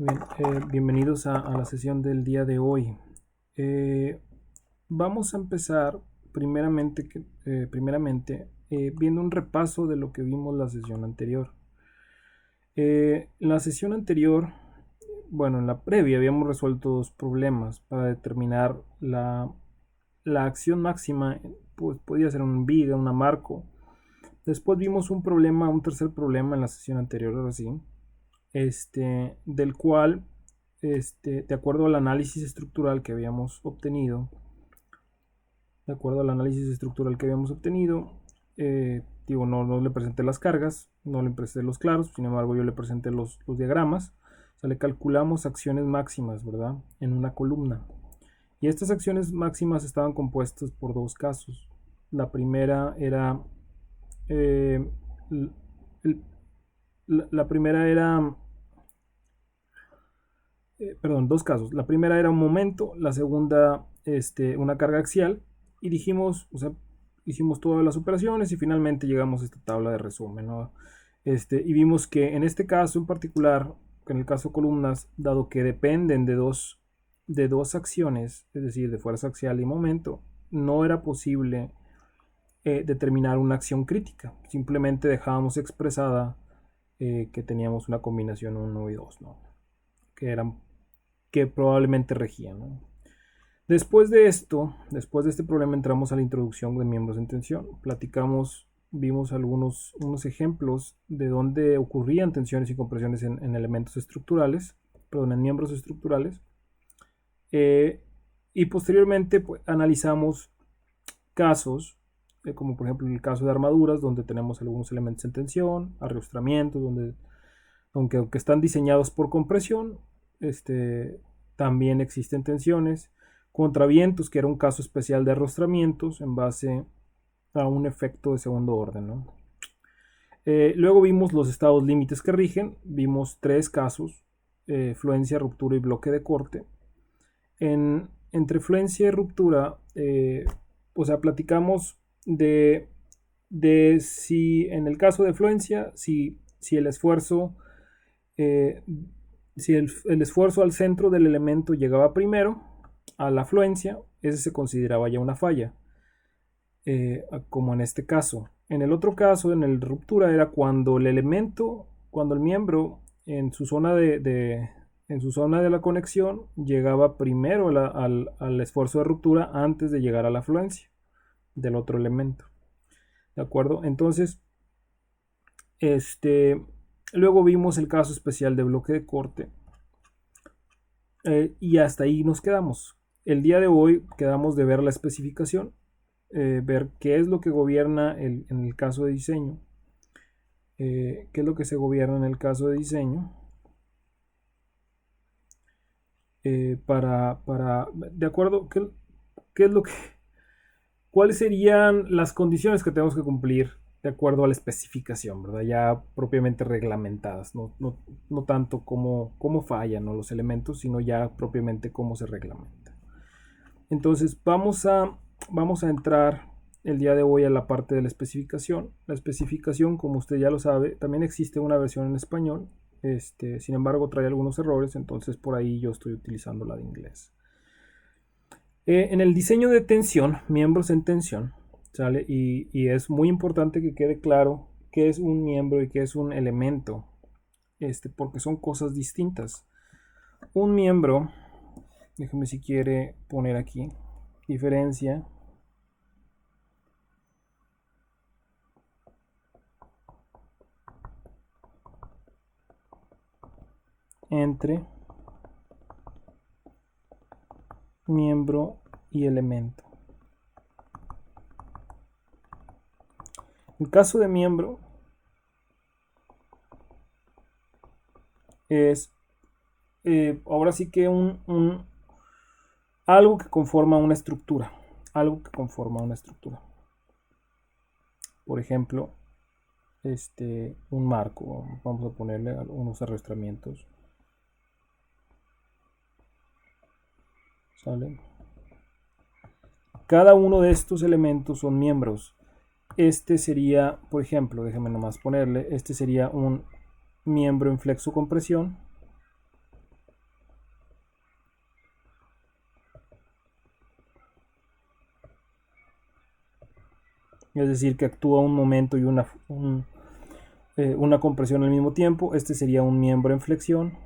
Bien, bienvenidos a la sesión del día de hoy. Eh, Vamos a empezar primeramente viendo un repaso de lo que vimos la sesión anterior. En la sesión anterior, bueno, en la previa habíamos resuelto dos problemas para determinar la acción máxima, pues podía ser un viga, una marco. Después vimos un tercer problema en la sesión anterior, ahora sí, del cual, de acuerdo al análisis estructural que habíamos obtenido, no le presenté las cargas, no le presenté los claros, sin embargo yo le presenté los diagramas, o sea, le calculamos acciones máximas, ¿verdad? En una columna. Y estas acciones máximas estaban compuestas por dos casos. La primera era, eh, la primera era perdón, dos casos. La primera era un momento, la segunda, una carga axial. Y dijimos, o sea, hicimos todas las operaciones y finalmente llegamos a esta tabla de resumen, ¿no? Y vimos que en este caso en particular, que en el caso columnas, dado que dependen de dos acciones, es decir, de fuerza axial y momento, no era posible determinar una acción crítica. Simplemente dejábamos expresada que teníamos una combinación uno y 2, ¿no? Que eran que probablemente regían, ¿no? Después de esto, después de este problema, entramos a la introducción de miembros en tensión. Vimos unos ejemplos de dónde ocurrían tensiones y compresiones en elementos estructurales, perdón, en miembros estructurales. Y posteriormente pues, analizamos casos, como por ejemplo en el caso de armaduras, donde tenemos algunos elementos en tensión, arrastramientos, donde aunque están diseñados por compresión, también existen tensiones, contravientos, que era un caso especial de arrastramientos en base a un efecto de segundo orden, ¿no? Luego vimos los estados límites que rigen, vimos tres casos, fluencia, ruptura y bloque de corte. Entre fluencia y ruptura, o sea, platicamos de si en el caso de fluencia, si el esfuerzo eh, si el esfuerzo al centro del elemento llegaba primero a la afluencia, ese se consideraba ya una falla, como en este caso. En el otro caso, en el ruptura, era cuando el miembro en su zona en su zona de la conexión llegaba primero al esfuerzo de ruptura antes de llegar a la afluencia del otro elemento. ¿De acuerdo? Entonces, luego vimos el caso especial de bloque de corte, y hasta ahí nos quedamos. El día de hoy quedamos de ver la especificación, ver qué es lo que gobierna en el caso de diseño, qué es lo que se gobierna en el caso de diseño, de acuerdo, qué es lo que, cuáles serían las condiciones que tenemos que cumplir de acuerdo a la especificación, ¿verdad? Ya propiamente reglamentadas, no tanto cómo fallan, ¿no?, los elementos, sino ya propiamente cómo se reglamenta. Entonces vamos a entrar el día de hoy a la parte de la especificación. La especificación, como usted ya lo sabe, también existe una versión en español. Sin embargo, trae algunos errores, entonces por ahí yo estoy utilizando la de inglés. En el diseño de tensión, miembros en tensión, ¿sale? Y es muy importante que quede claro qué es un miembro y qué es un elemento, porque son cosas distintas. Un miembro, déjeme si quiere poner aquí, diferencia entre miembro y elemento. El caso de miembro es ahora sí que algo que conforma una estructura. Algo que conforma una estructura. Por ejemplo, un marco. Vamos a ponerle unos arrastramientos. ¿Sale? Cada uno de estos elementos son miembros. Este sería, por ejemplo, déjeme nomás ponerle, este sería un miembro en flexo compresión. es decir, que actúa un momento y una compresión al mismo tiempo. Este sería un miembro en flexión.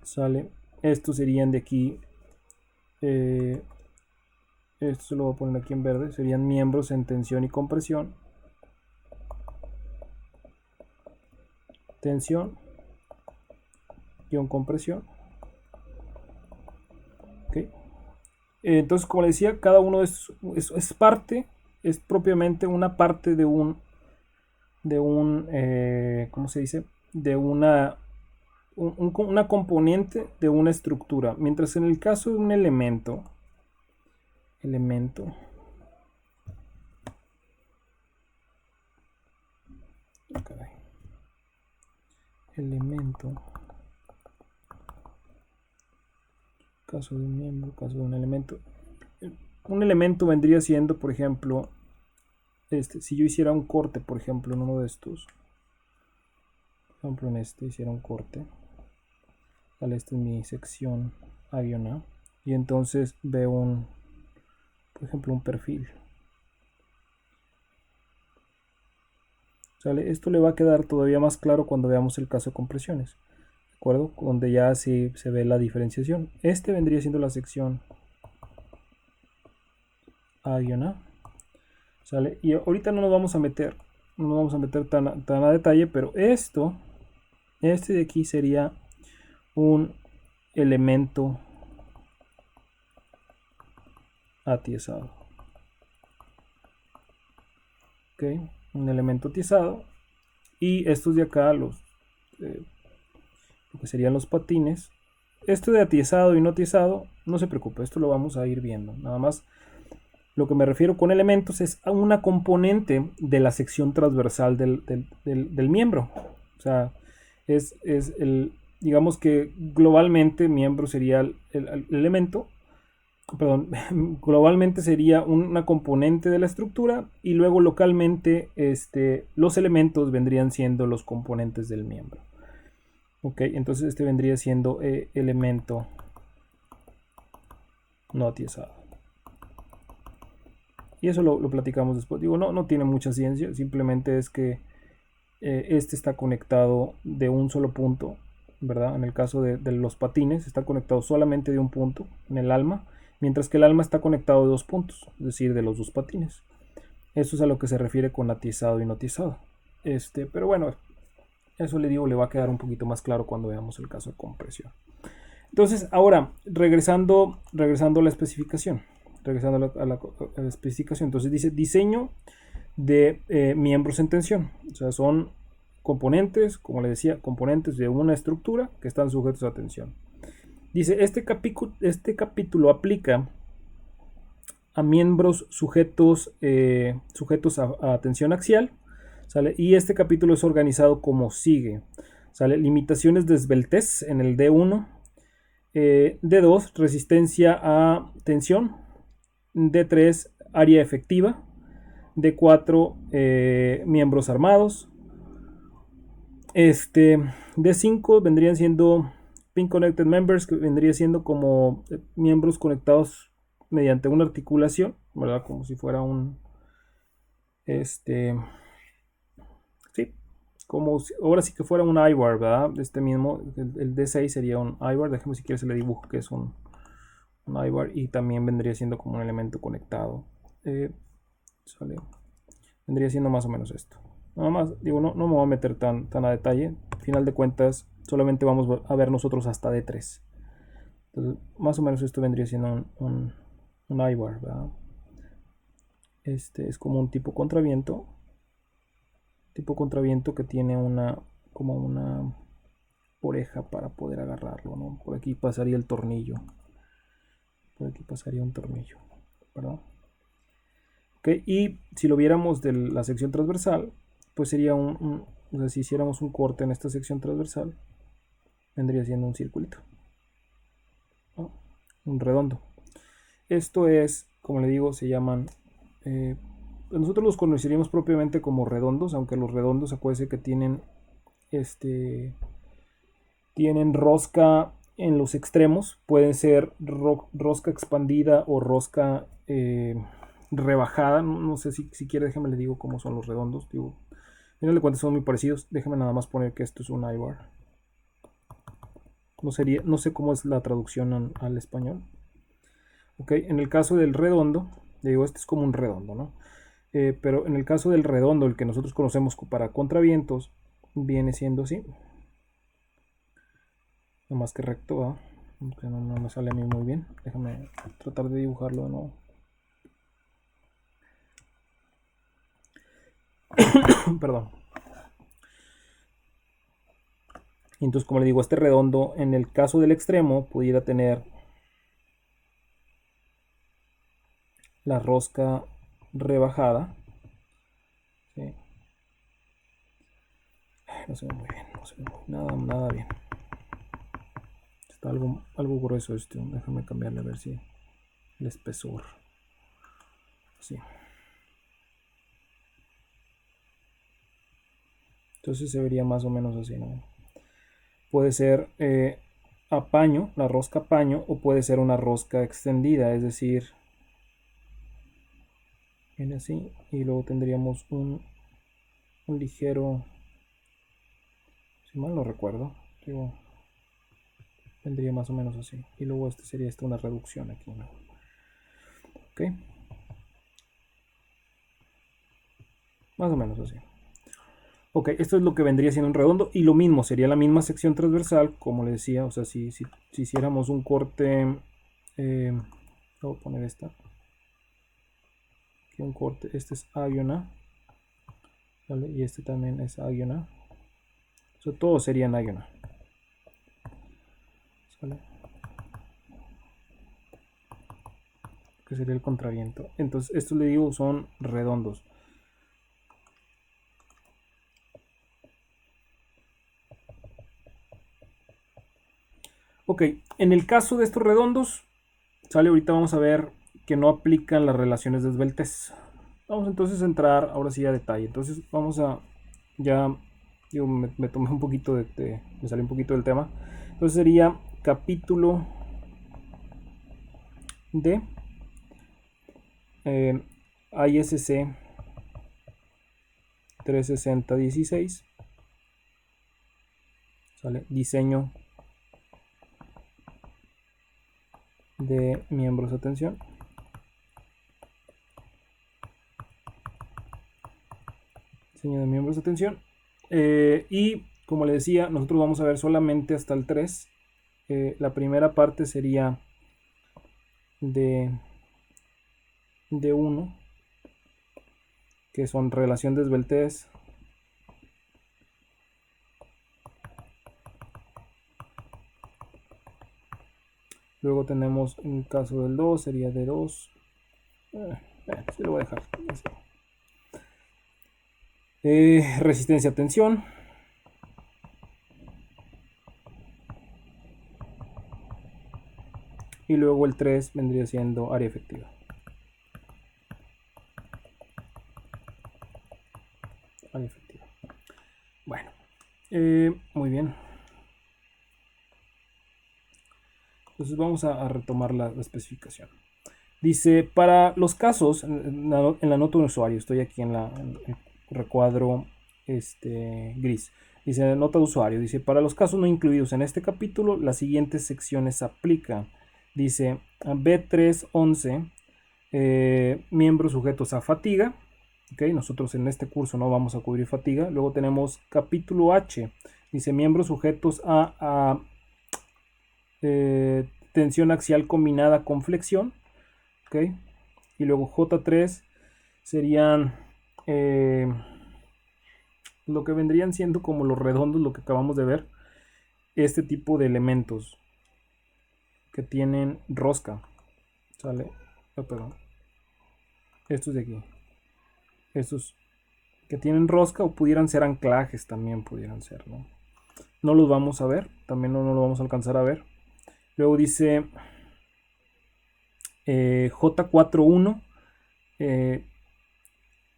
Sale. Estos serían de aquí. Esto se lo voy a poner aquí en verde. Serían miembros en tensión y compresión. Tensión. Guión compresión. Okay. Entonces, como les decía, cada uno de estos es propiamente una parte de un ¿cómo se dice? De una componente de una estructura. Mientras en el caso de un elemento, caso de un miembro, caso de un elemento vendría siendo, por ejemplo, si yo hiciera un corte, por ejemplo, en uno de estos, por ejemplo en este hiciera un corte, vale, esta es mi sección A-A, y entonces veo por ejemplo, un perfil. ¿Sale? Esto le va a quedar todavía más claro cuando veamos el caso de compresiones, ¿de acuerdo? Donde ya sí se ve la diferenciación. Este vendría siendo la sección A-A. ¿Sale? Y ahorita no nos vamos a meter tan a detalle, pero este de aquí sería un elemento atiesado. Ok, un elemento atiesado. Y estos de acá, lo que serían los patines. Esto de atiesado y no atiesado, no se preocupe, esto lo vamos a ir viendo. Nada más lo que me refiero con elementos es a una componente de la sección transversal del miembro. O sea, digamos que globalmente miembro sería el elemento. Perdón, globalmente sería una componente de la estructura y luego localmente los elementos vendrían siendo los componentes del miembro. Ok, entonces este vendría siendo elemento no atiesado. Y eso lo platicamos después. Digo, no tiene mucha ciencia, simplemente es que este está conectado de un solo punto, ¿verdad? En el caso de los patines está conectado solamente de un punto en el alma, mientras que el alma está conectado de 2 puntos, es decir, de los 2 patines. Eso es a lo que se refiere con atiesado y no atiesado. Pero bueno, eso le digo, le va a quedar un poquito más claro cuando veamos el caso de compresión. Entonces, ahora, regresando a la especificación. A la especificación. Entonces dice diseño de miembros en tensión. O sea, son componentes, como le decía, componentes de una estructura que están sujetos a tensión. Dice, este capítulo aplica a miembros sujetos a tensión axial, ¿sale? Y este capítulo es organizado como sigue, ¿sale? Limitaciones de esbeltez en el D1, D2, resistencia a tensión, D3, área efectiva, D4, miembros armados, D5 vendrían siendo pin connected members, que vendría siendo como miembros conectados mediante una articulación, ¿verdad? Como si fuera un sí, como si, ahora sí que fuera un I-bar, ¿verdad? Mismo, el D6 sería un I-bar, déjeme si quieres le dibujo que es un I-bar, y también vendría siendo como un elemento conectado. ¿Sale? Vendría siendo más o menos esto. Nada más, digo, no me voy a meter tan a detalle. Al final de cuentas, solamente vamos a ver nosotros hasta D3. Entonces, más o menos esto vendría siendo un I-bar, ¿verdad? Es como un tipo contraviento. Tipo contraviento que tiene como una oreja para poder agarrarlo, ¿no? Por aquí pasaría el tornillo. Por aquí pasaría un tornillo, ¿verdad? Okay, y si lo viéramos de la sección transversal, pues sería o sea, si hiciéramos un corte en esta sección transversal, vendría siendo un circulito, ¿no? Un redondo. Esto es, como le digo, se llaman, nosotros los conoceríamos propiamente como redondos, aunque los redondos, acuérdense que tienen rosca en los extremos pueden ser rosca expandida o rosca rebajada. No sé si quiere, déjame le digo cómo son los redondos. Digo, al final de cuentas son muy parecidos. Déjame nada más poner que esto es un I-bar. No sé cómo es la traducción al español. Ok, en el caso del redondo, digo, este es como un redondo, ¿no? Pero en el caso del redondo, el que nosotros conocemos para contravientos, viene siendo así. No más que recto, ¿verdad? Aunque no me sale a mí muy bien. Déjame tratar de dibujarlo de nuevo. Perdón. Entonces, como le digo, este redondo, en el caso del extremo, pudiera tener la rosca rebajada. ¿Sí? No se ve muy bien, no se ve nada bien. Está algo grueso esto. Déjame cambiarle a ver si el espesor. Así. Entonces se vería más o menos así, ¿no? Puede ser a paño, la rosca paño, o puede ser una rosca extendida, es decir, viene así, y luego tendríamos un ligero, si mal no recuerdo, digo, vendría más o menos así, y luego sería una reducción aquí, ¿no? Ok, más o menos así. Ok, esto es lo que vendría siendo un redondo, y lo mismo, sería la misma sección transversal, como le decía, o sea, si hiciéramos un corte, voy a poner esta, aquí un corte, este es A-A, ¿vale? Y este también es A-A, o sea, todos serían A-A, ¿sale? Que sería el contraviento. Entonces, estos le digo son redondos. Ok, en el caso de estos redondos, sale, ahorita vamos a ver que no aplican las relaciones de esbeltez. Vamos entonces a entrar ahora sí a detalle. Entonces vamos a, ya, digo, me tomé un poquito me salí un poquito del tema. Entonces sería capítulo de ISC 36016. Sale diseño de miembros de atención. Diseño de miembros de atención. Y como le decía, nosotros vamos a ver solamente hasta el 3. La primera parte sería de 1, que son relación de esbeltez. Luego tenemos en el caso del 2, sería de 2. Se lo voy a dejar así. Resistencia a tensión. Y luego el 3 vendría siendo área efectiva. Área efectiva. Bueno, muy bien. Entonces vamos a retomar la especificación. Dice, para los casos, en la nota de usuario, estoy aquí en el recuadro gris. Dice, nota de usuario, dice, para los casos no incluidos en este capítulo, las siguientes secciones aplican. Dice, B311, miembros sujetos a fatiga. Okay, nosotros en este curso no vamos a cubrir fatiga. Luego tenemos capítulo H, dice, miembros sujetos a tensión axial combinada con flexión. Okay. Y luego J3 serían lo que vendrían siendo como los redondos, lo que acabamos de ver, este tipo de elementos que tienen rosca, ¿sale? Oh, perdón, estos de aquí, estos que tienen rosca, o pudieran ser anclajes, también pudieran ser, ¿no? No los vamos a ver, también no lo vamos a alcanzar a ver. Luego dice J41,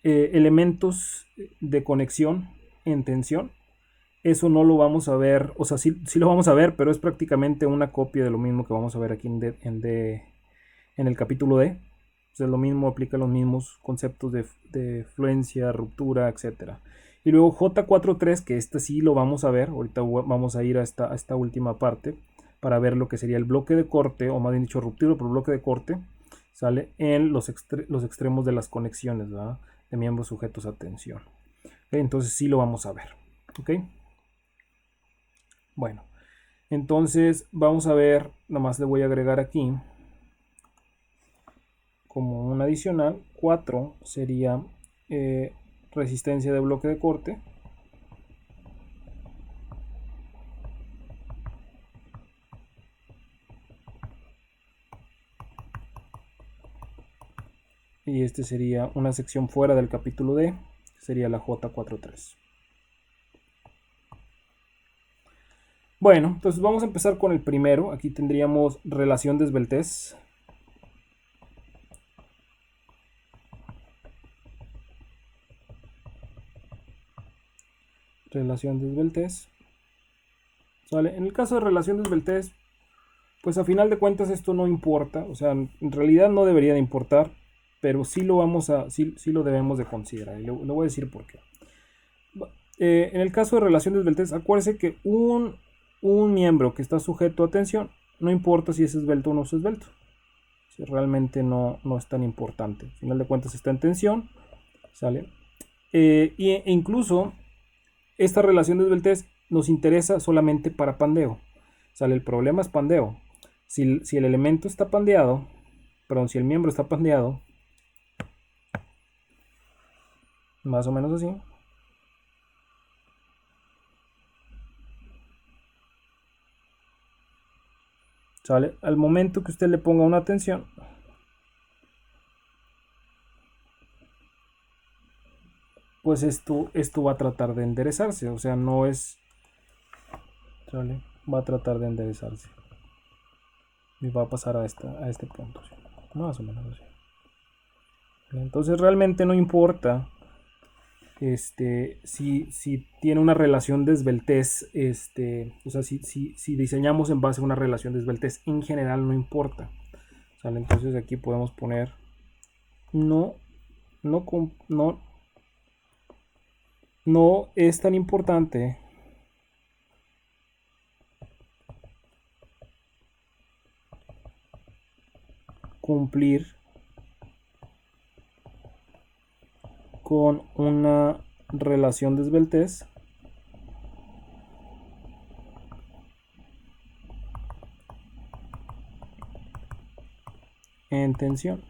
elementos de conexión en tensión. eso no lo vamos a ver, o sea, sí lo vamos a ver, pero es prácticamente una copia de lo mismo que vamos a ver aquí en el capítulo D. O sea, lo mismo, aplica los mismos conceptos de fluencia, ruptura, etcétera. Y luego J43, que este sí lo vamos a ver, ahorita vamos a ir a esta última parte para ver lo que sería el bloque de corte, o más bien dicho ruptura por bloque de corte, sale en los extremos de las conexiones, ¿verdad? De miembros sujetos a tensión. ¿Okay? Entonces sí lo vamos a ver. ¿Ok? Bueno, entonces vamos a ver, nomás le voy a agregar aquí como un adicional, 4 sería resistencia de bloque de corte. Y este sería una sección fuera del capítulo D, sería la J43. Bueno, entonces vamos a empezar con el primero. Aquí tendríamos relación de esbeltez. Relación de esbeltez. ¿Sale? En el caso de relación de esbeltez, pues a final de cuentas esto no importa. O sea, en realidad no debería de importar, pero sí lo debemos de considerar. Y le voy a decir por qué. En el caso de relación de esbeltez, acuérdese que un miembro que está sujeto a tensión, no importa si es esbelto o no es esbelto. Si realmente no es tan importante. Al final de cuentas está en tensión, ¿sale? E incluso esta relación de esbeltez nos interesa solamente para pandeo. ¿Sale? El problema es pandeo. Si el elemento está pandeado, perdón, si el miembro está pandeado, más o menos así, ¿sale? Al momento que usted le ponga una tensión, pues esto va a tratar de enderezarse, o sea, no es, ¿sale? Va a tratar de enderezarse y va a pasar a este punto, ¿sí? Más o menos así. Entonces realmente no importa si tiene una relación de esbeltez, o sea, si diseñamos en base a una relación de esbeltez, en general no importa, ¿sale? Entonces aquí podemos poner no es tan importante cumplir con una relación de esbeltez en tensión.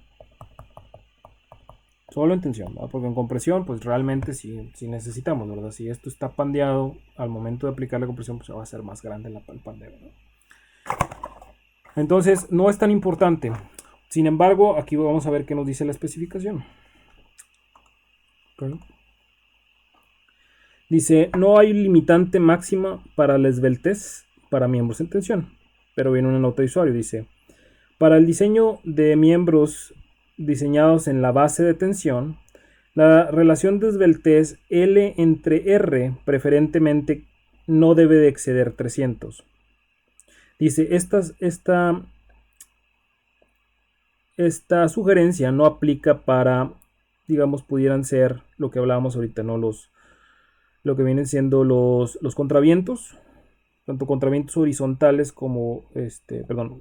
Solo en tensión, ¿verdad? Porque en compresión, pues realmente si necesitamos, ¿verdad? Si esto está pandeado, al momento de aplicar la compresión, pues va a ser más grande el pandeo, ¿no? Entonces, no es tan importante. Sin embargo, aquí vamos a ver qué nos dice la especificación. Okay. Dice, no hay limitante máxima para la esbeltez para miembros en tensión. Pero viene una nota de usuario, dice, para el diseño de miembros diseñados en la base de tensión, la relación de esbeltez L entre R preferentemente no debe de exceder 300. Dice, esta sugerencia no aplica para, digamos, pudieran ser lo que hablábamos ahorita, ¿no? Lo que vienen siendo los contravientos, tanto contravientos horizontales como,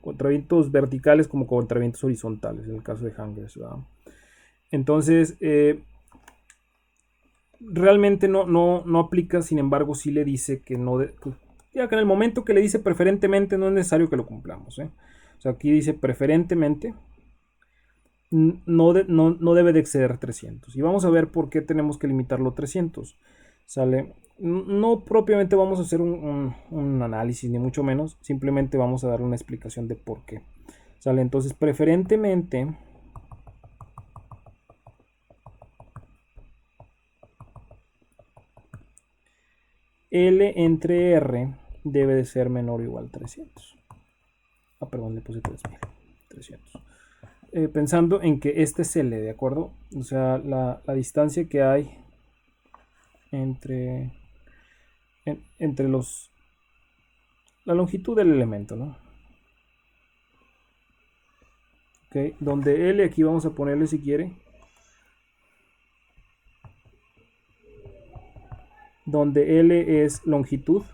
contravientos verticales como contravientos horizontales, en el caso de hangers, ¿verdad? Entonces, realmente no aplica, sin embargo, sí le dice que no, ya que en el momento que le dice preferentemente no es necesario que lo cumplamos, ¿eh? O sea, aquí dice preferentemente no debe de exceder 300. Y vamos a ver por qué tenemos que limitarlo a 300. ¿Sale? No propiamente vamos a hacer un análisis, ni mucho menos. Simplemente vamos a dar una explicación de por qué. ¿Sale? Entonces, preferentemente L entre R debe de ser menor o igual a 300. Ah, perdón, le puse 3000. 300. Pensando en que este es L, ¿de acuerdo? O sea, la distancia que hay entre entre la longitud del elemento, ¿no? Okay, donde L aquí vamos a ponerle, si quiere, donde L es longitud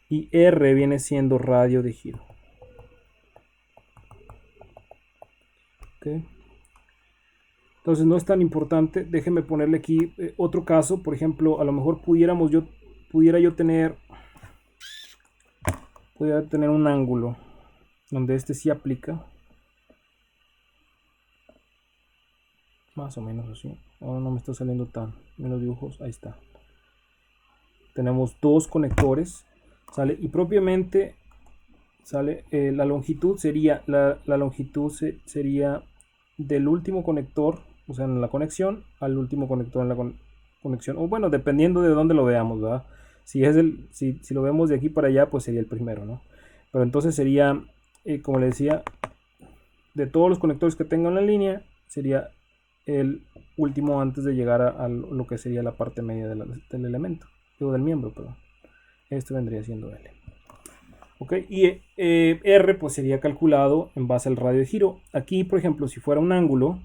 y R viene siendo radio de giro. Okay. Entonces no es tan importante. Déjenme ponerle aquí otro caso. Por ejemplo, a lo mejor pudiera yo tener un ángulo donde este sí aplica. Más o menos así. Ahora no me está saliendo tan bien los dibujos. Ahí está. Tenemos dos conectores. ¿Sale? Y propiamente ¿sale? La longitud sería sería del último conector, o sea, en la conexión, al último conector en la conexión. O bueno, dependiendo de dónde lo veamos, ¿verdad? Si lo vemos de aquí para allá, pues sería el primero, ¿no? Pero entonces sería, como le decía, de todos los conectores que tengo en la línea, sería el último antes de llegar a lo que sería la parte media del elemento, o del miembro, perdón. Esto vendría siendo L. Ok, y R pues sería calculado en base al radio de giro. Aquí, por ejemplo, si fuera un ángulo,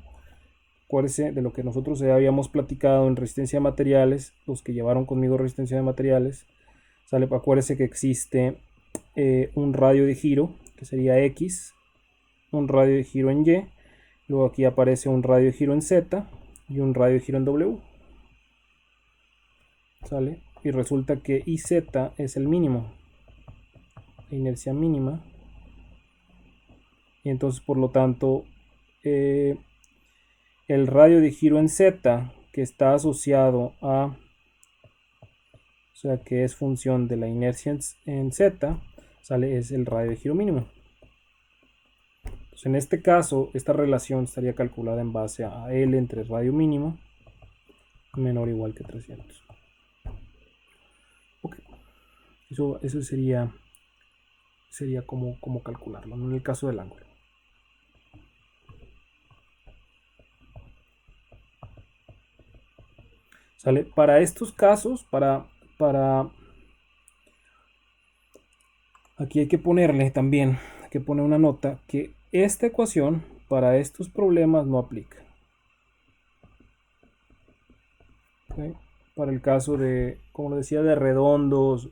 acuérdense de lo que nosotros habíamos platicado en resistencia de materiales, los que llevaron conmigo resistencia de materiales, ¿sale? Acuérdense que existe un radio de giro, que sería X, un radio de giro en Y, luego aquí aparece un radio de giro en Z y un radio de giro en W, ¿sale? Y resulta que IZ es el mínimo, la inercia mínima, y entonces por lo tanto el radio de giro en Z que está asociado a, o sea que es función de la inercia en Z, ¿sale? Es el radio de giro mínimo. Entonces en este caso esta relación estaría calculada en base a L entre radio mínimo menor o igual que 300. Ok, eso sería como calcularlo, ¿no? En el caso del ángulo. ¿Sale? Para estos casos, aquí hay que ponerle también, hay que poner una nota que esta ecuación para estos problemas no aplica. ¿Okay? Para el caso de, como decía, de redondos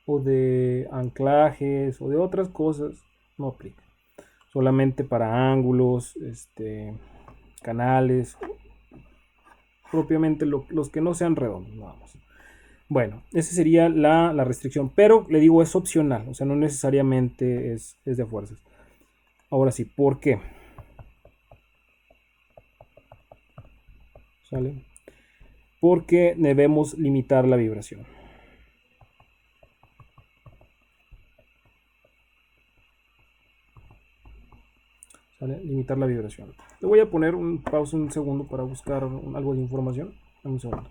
o de anclajes o de otras cosas, no aplica. Solamente para ángulos, canales, propiamente los que no sean redondos, nada más. Bueno, esa sería la restricción, pero le digo, es opcional, o sea, no necesariamente es de fuerzas. Ahora sí, ¿por qué? ¿Sale? Porque debemos limitar la vibración. ¿Sale? Limitar la vibración. Le voy a poner un pausa un segundo para buscar algo de información. Un segundo.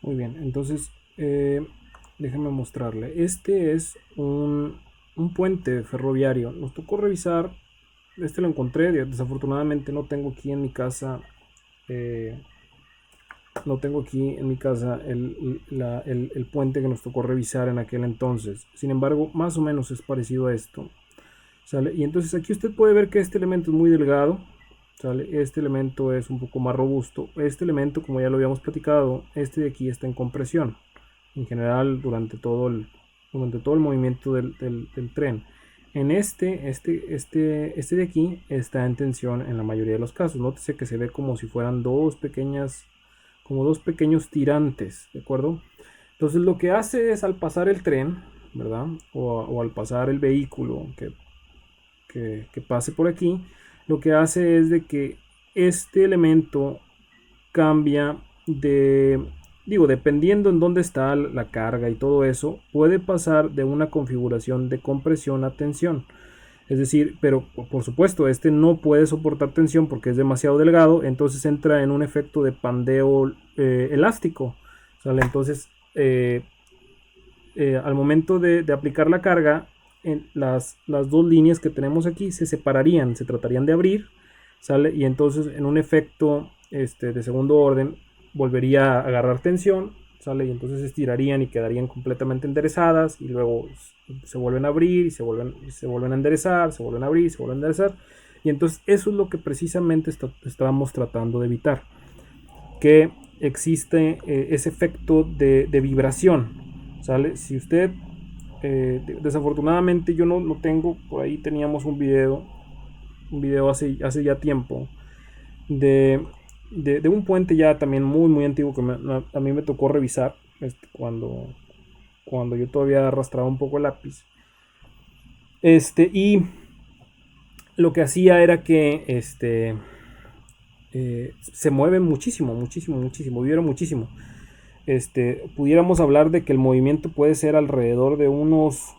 Muy bien, entonces déjenme mostrarle. Este es un puente ferroviario. Nos tocó revisar. Este lo encontré. Desafortunadamente no tengo aquí en mi casa. No tengo aquí en mi casa el puente que nos tocó revisar en aquel entonces. Sin embargo, más o menos es parecido a esto. ¿Sale? Y entonces aquí usted puede ver que este elemento es muy delgado, ¿sale? Este elemento es un poco más robusto. Este elemento, como ya lo habíamos platicado, este de aquí está en compresión. En general, durante todo el movimiento del tren. En este de aquí está en tensión en la mayoría de los casos. Nótese que se ve como si fueran dos pequeños tirantes, ¿de acuerdo? Entonces lo que hace es al pasar el tren, ¿verdad? O al pasar el vehículo que pase por aquí, lo que hace es de que este elemento cambia dependiendo en dónde está la carga y todo eso, puede pasar de una configuración de compresión a tensión. Es decir, pero por supuesto, este no puede soportar tensión porque es demasiado delgado, entonces entra en un efecto de pandeo elástico. ¿Sale? Entonces, al momento de aplicar la carga, las dos líneas que tenemos aquí se tratarían de abrir, ¿sale? Y entonces en un efecto de segundo orden volvería a agarrar tensión, ¿sale? Y entonces se estirarían y quedarían completamente enderezadas y luego se vuelven a abrir y se vuelven a enderezar, se vuelven a abrir, se vuelven a enderezar. Y entonces eso es lo que precisamente estábamos tratando de evitar, que existe ese efecto de vibración, ¿sale? Si usted, desafortunadamente yo no tengo, por ahí teníamos un video hace ya tiempo, de, de un puente ya también muy antiguo que a mí me tocó revisar cuando yo todavía arrastraba un poco el lápiz. Y lo que hacía era que se mueve muchísimo, vibra muchísimo. Pudiéramos hablar de que el movimiento puede ser alrededor de unos,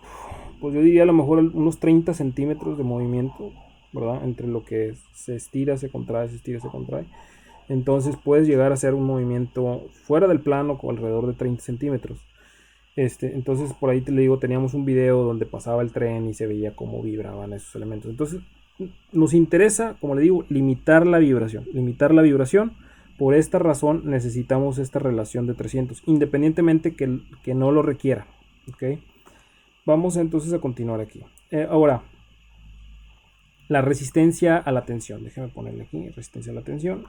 pues yo diría a lo mejor unos 30 centímetros de movimiento, ¿verdad? Entre lo que se estira, se contrae, se estira, se contrae. Entonces puedes llegar a hacer un movimiento fuera del plano con alrededor de 30 centímetros. Entonces por ahí te le digo, teníamos un video donde pasaba el tren y se veía cómo vibraban esos elementos. Entonces nos interesa, como le digo, limitar la vibración. Por esta razón necesitamos esta relación de 300, independientemente que no lo requiera. ¿Okay? Vamos entonces a continuar aquí. Ahora, la resistencia a la tensión. Déjame ponerle aquí, resistencia a la tensión.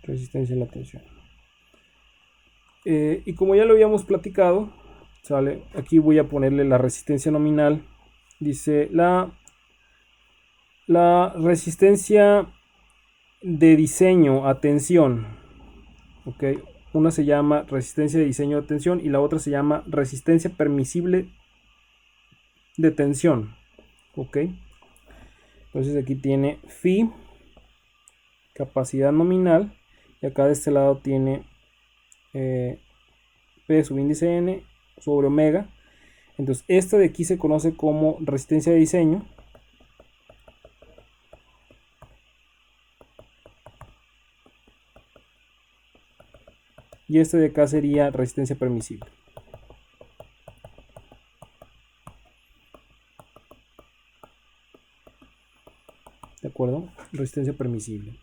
Resistencia a la tensión. Y como ya lo habíamos platicado, ¿sale? Aquí voy a ponerle la resistencia nominal. Dice la resistencia de diseño a tensión. ¿Ok? Una se llama resistencia de diseño a tensión y la otra se llama resistencia permisible de tensión. ¿Ok? Entonces aquí tiene phi, capacidad nominal, y acá de este lado tiene P subíndice n sobre omega. Entonces esta de aquí se conoce como resistencia de diseño. Y este de acá sería resistencia permisible. ¿De acuerdo? Resistencia permisible.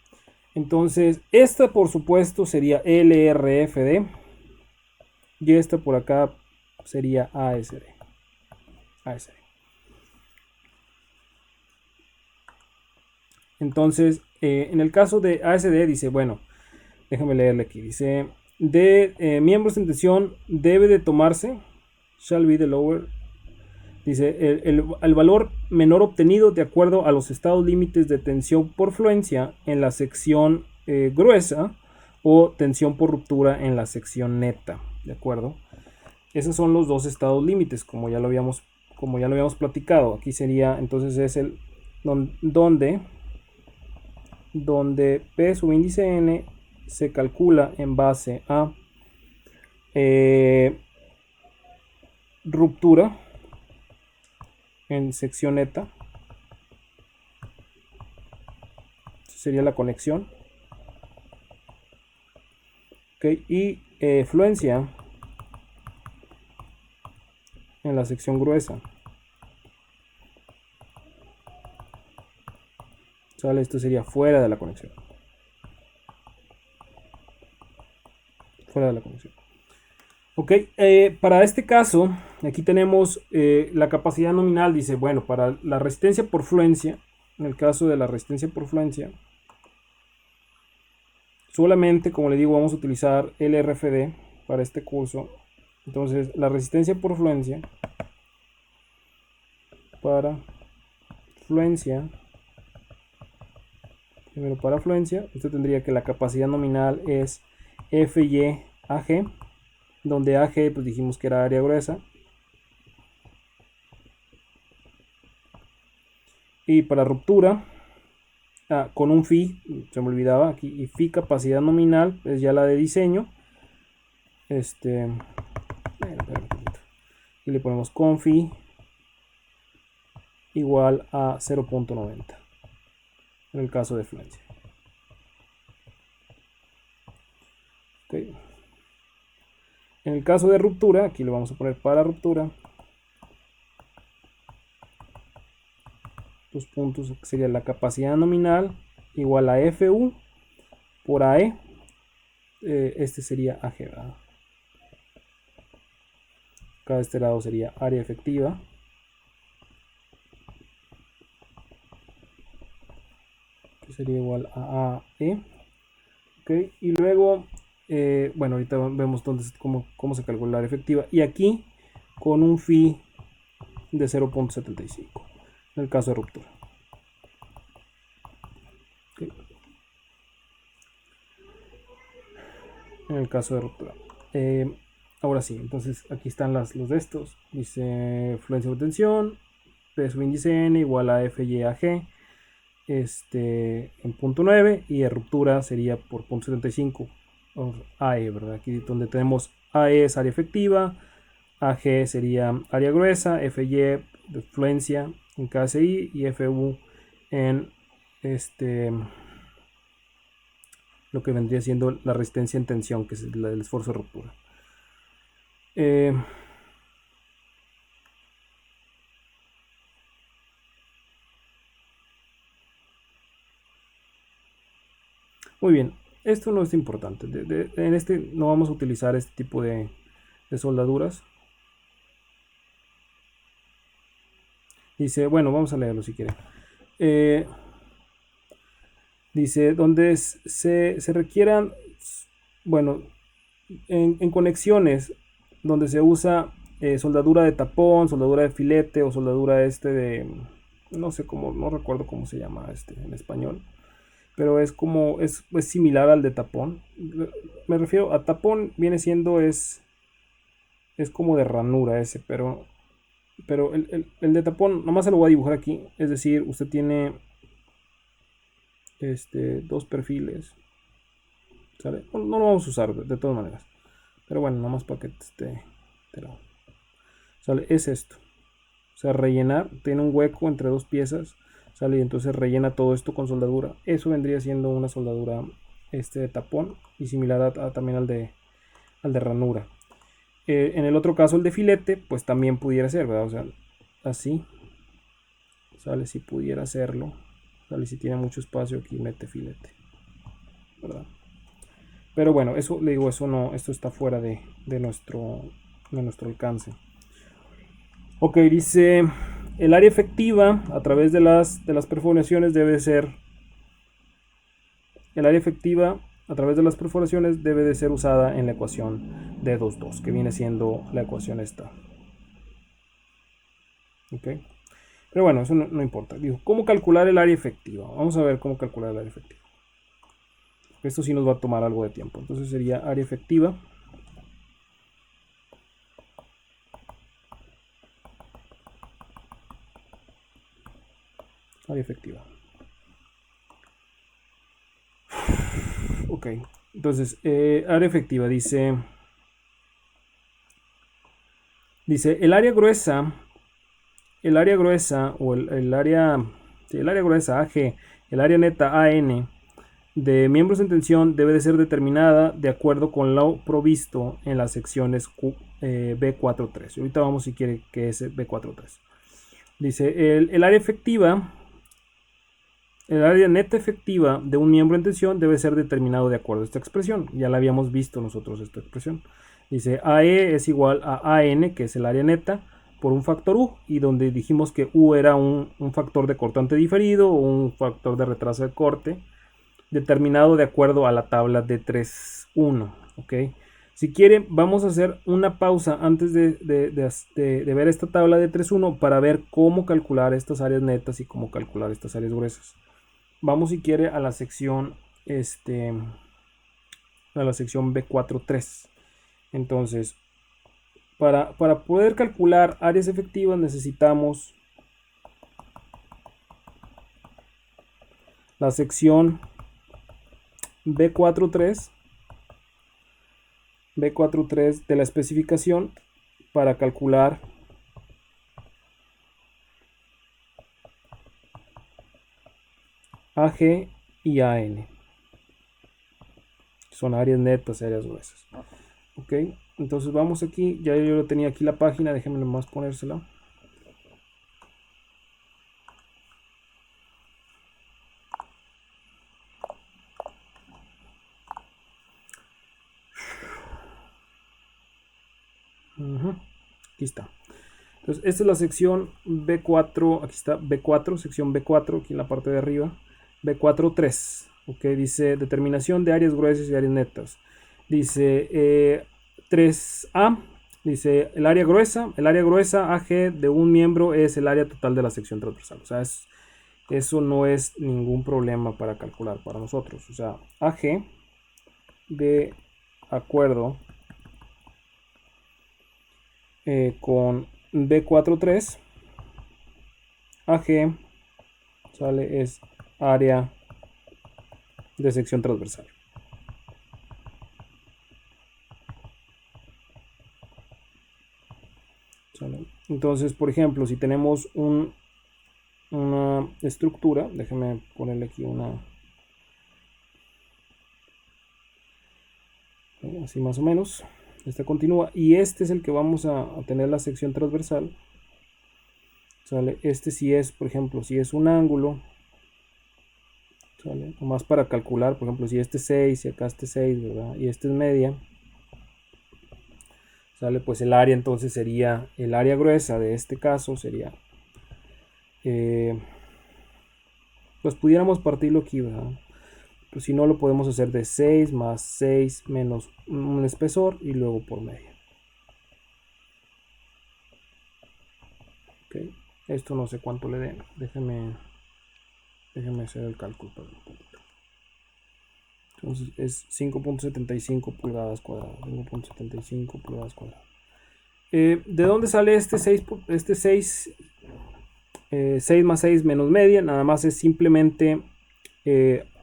Entonces, esta por supuesto sería LRFD. Y esta por acá sería ASD. Entonces, en el caso de ASD dice, bueno, déjame leerle aquí. Dice, de miembros en tensión debe de tomarse, shall be the lower. Dice, el valor menor obtenido de acuerdo a los estados límites de tensión por fluencia en la sección gruesa o tensión por ruptura en la sección neta. ¿De acuerdo? Esos son los dos estados límites, como ya lo habíamos platicado. Aquí sería, entonces es el donde P subíndice n se calcula en base a ruptura en sección neta. Sería la conexión. Okay. Y fluencia en la sección gruesa. ¿Sale? Esto sería fuera de la conexión. Fuera de la conexión. Ok, para este caso, aquí tenemos la capacidad nominal. Dice, bueno, para la resistencia por fluencia, en el caso de la resistencia por fluencia, solamente, como le digo, vamos a utilizar LRFD para este curso. Entonces, la resistencia por fluencia para fluencia, primero para fluencia, esto tendría que la capacidad nominal es FYAG, donde AG pues dijimos que era área gruesa. Y para ruptura, con un phi, se me olvidaba aquí, y phi capacidad nominal es ya la de diseño. Y le ponemos con phi igual a 0.90 en el caso de fluencia. Okay. En el caso de ruptura, aquí lo vamos a poner para ruptura. Los puntos sería la capacidad nominal igual a FU por AE. Este sería AG, ¿verdad? Acá de este lado sería área efectiva. Que sería igual a AE. Okay. Y luego, bueno, ahorita vemos cómo se calcula la área efectiva. Y aquí con un phi de 0.75 en el caso de ruptura. Okay. En el caso de ruptura. Ahora sí, entonces aquí están los de estos. Dice fluencia de tensión, P sub índice N igual a FYAG en punto 9 y de ruptura sería por punto 75 AE, ¿verdad? Aquí donde tenemos AE es área efectiva, AG sería área gruesa, FY de fluencia en KSI y FU en lo que vendría siendo la resistencia en tensión, que es el esfuerzo de ruptura. Muy bien, esto no es importante. En este no vamos a utilizar este tipo de soldaduras. Dice, bueno, vamos a leerlo si quieren. Dice, donde se requieran, bueno, en conexiones donde se usa soldadura de tapón, soldadura de filete o soldadura de, no sé cómo, no recuerdo cómo se llama en español, pero es como, es similar al de tapón. Me refiero a tapón, viene siendo, es como de ranura ese, pero el de tapón, nomás se lo voy a dibujar aquí, es decir, usted tiene dos perfiles, ¿sale? No, no lo vamos a usar de todas maneras, pero bueno, nomás para que esté enterado. ¿Sale? Es esto, o sea, rellenar, tiene un hueco entre dos piezas, ¿sale? Y entonces rellena todo esto con soldadura. Eso vendría siendo una soldadura de tapón y similar también al de ranura. En el otro caso, el de filete, pues también pudiera ser, ¿verdad? O sea, así, ¿sale? Si pudiera hacerlo, ¿sale? Si tiene mucho espacio aquí, mete filete, ¿verdad? Pero bueno, eso le digo, eso no, esto está fuera de nuestro alcance. Ok, dice, el área efectiva a través de las perforaciones debe ser, el área efectiva a través de las perforaciones debe de ser usada en la ecuación de 2,2, que viene siendo la ecuación esta. Ok, pero bueno, eso no importa. Digo, ¿cómo calcular el área efectiva? Vamos a ver cómo calcular el área efectiva. Esto sí nos va a tomar algo de tiempo. Entonces sería área efectiva. Área efectiva. Ok, entonces, área efectiva dice el área gruesa o el área gruesa AG, el área neta AN de miembros en tensión debe de ser determinada de acuerdo con lo provisto en las secciones B43. Ahorita vamos si quiere que es B43. Dice el área efectiva, el área neta efectiva de un miembro en tensión debe ser determinado de acuerdo a esta expresión. Ya la habíamos visto nosotros esta expresión. Dice AE es igual a AN, que es el área neta, por un factor U, y donde dijimos que U era un factor de cortante diferido o un factor de retraso de corte, determinado de acuerdo a la tabla de 3.1. ¿Ok? Si quieren, vamos a hacer una pausa antes de ver esta tabla de 3.1 para ver cómo calcular estas áreas netas y cómo calcular estas áreas gruesas. Vamos, si quiere, a la sección B43. Entonces, para poder calcular áreas efectivas necesitamos la sección B43 de la especificación para calcular AG y AN. Son áreas netas y áreas gruesas. Ok, Entonces vamos aquí, ya yo lo tenía aquí la página, déjenme nomás ponérsela. Aquí está. Entonces esta es la sección B4, aquí está B4, sección B4, aquí en la parte de arriba. B4.3, ok, dice determinación de áreas gruesas y áreas netas. Dice 3A, dice el área gruesa AG de un miembro es el área total de la sección transversal. O sea, eso no es ningún problema para calcular para nosotros. O sea, AG de acuerdo con B4.3, AG sale es área de sección transversal. ¿Sale? Entonces, por ejemplo, si tenemos una estructura, déjenme ponerle aquí una, así más o menos, esta continúa, y este es el que vamos a tener la sección transversal. ¿Sale? Este sí es, por ejemplo, si es un ángulo, ¿sale? Más para calcular, por ejemplo, si este es 6 y acá este 6, ¿verdad? Y este es media, ¿sale? Pues el área entonces sería, el área gruesa de este caso sería, pues pudiéramos partirlo aquí, ¿verdad? Pues si no, lo podemos hacer de 6 más 6 menos un espesor y luego por media. Okay. Esto no sé cuánto le dé. Déjenme hacer el cálculo. Entonces es 5.75 pulgadas cuadradas. 5.75 pulgadas cuadradas. ¿De dónde sale este 6? Este 6, 6 más 6 menos media. Nada más es simplemente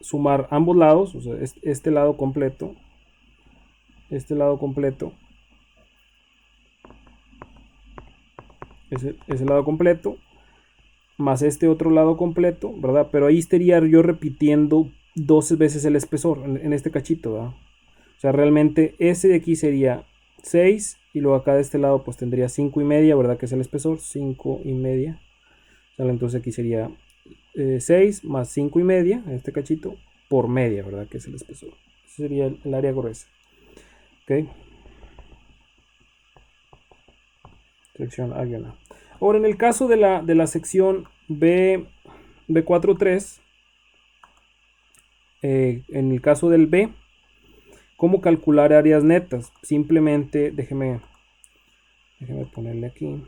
sumar ambos lados. O sea, este lado completo. Este lado completo. Ese lado completo. Más este otro lado completo, ¿verdad? Pero ahí estaría yo repitiendo 12 veces el espesor en este cachito, ¿verdad? O sea, realmente ese de aquí sería 6 y luego acá de este lado pues tendría 5 y media, ¿verdad? Que es el espesor, 5 y media. ¿Sale? Entonces aquí sería 6 más 5 y media, en este cachito, por media, ¿verdad? Que es el espesor. Ese sería el área gruesa. ¿Ok? Sección A. Ahora, en el caso de la sección B4.3, en el caso del B, ¿cómo calcular áreas netas? Simplemente, déjeme ponerle aquí.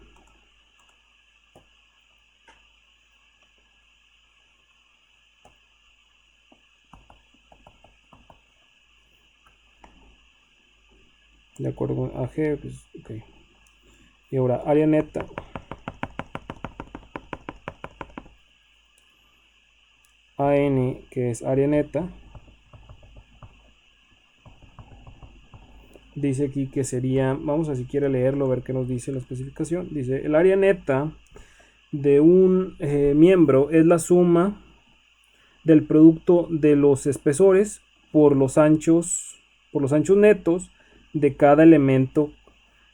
De acuerdo con AG, pues, ok. Y ahora, área neta. AN, que es área neta. Dice aquí que sería, vamos a si quiere leerlo, a ver qué nos dice la especificación. Dice, el área neta de un miembro es la suma del producto de los espesores por los anchos netos de cada elemento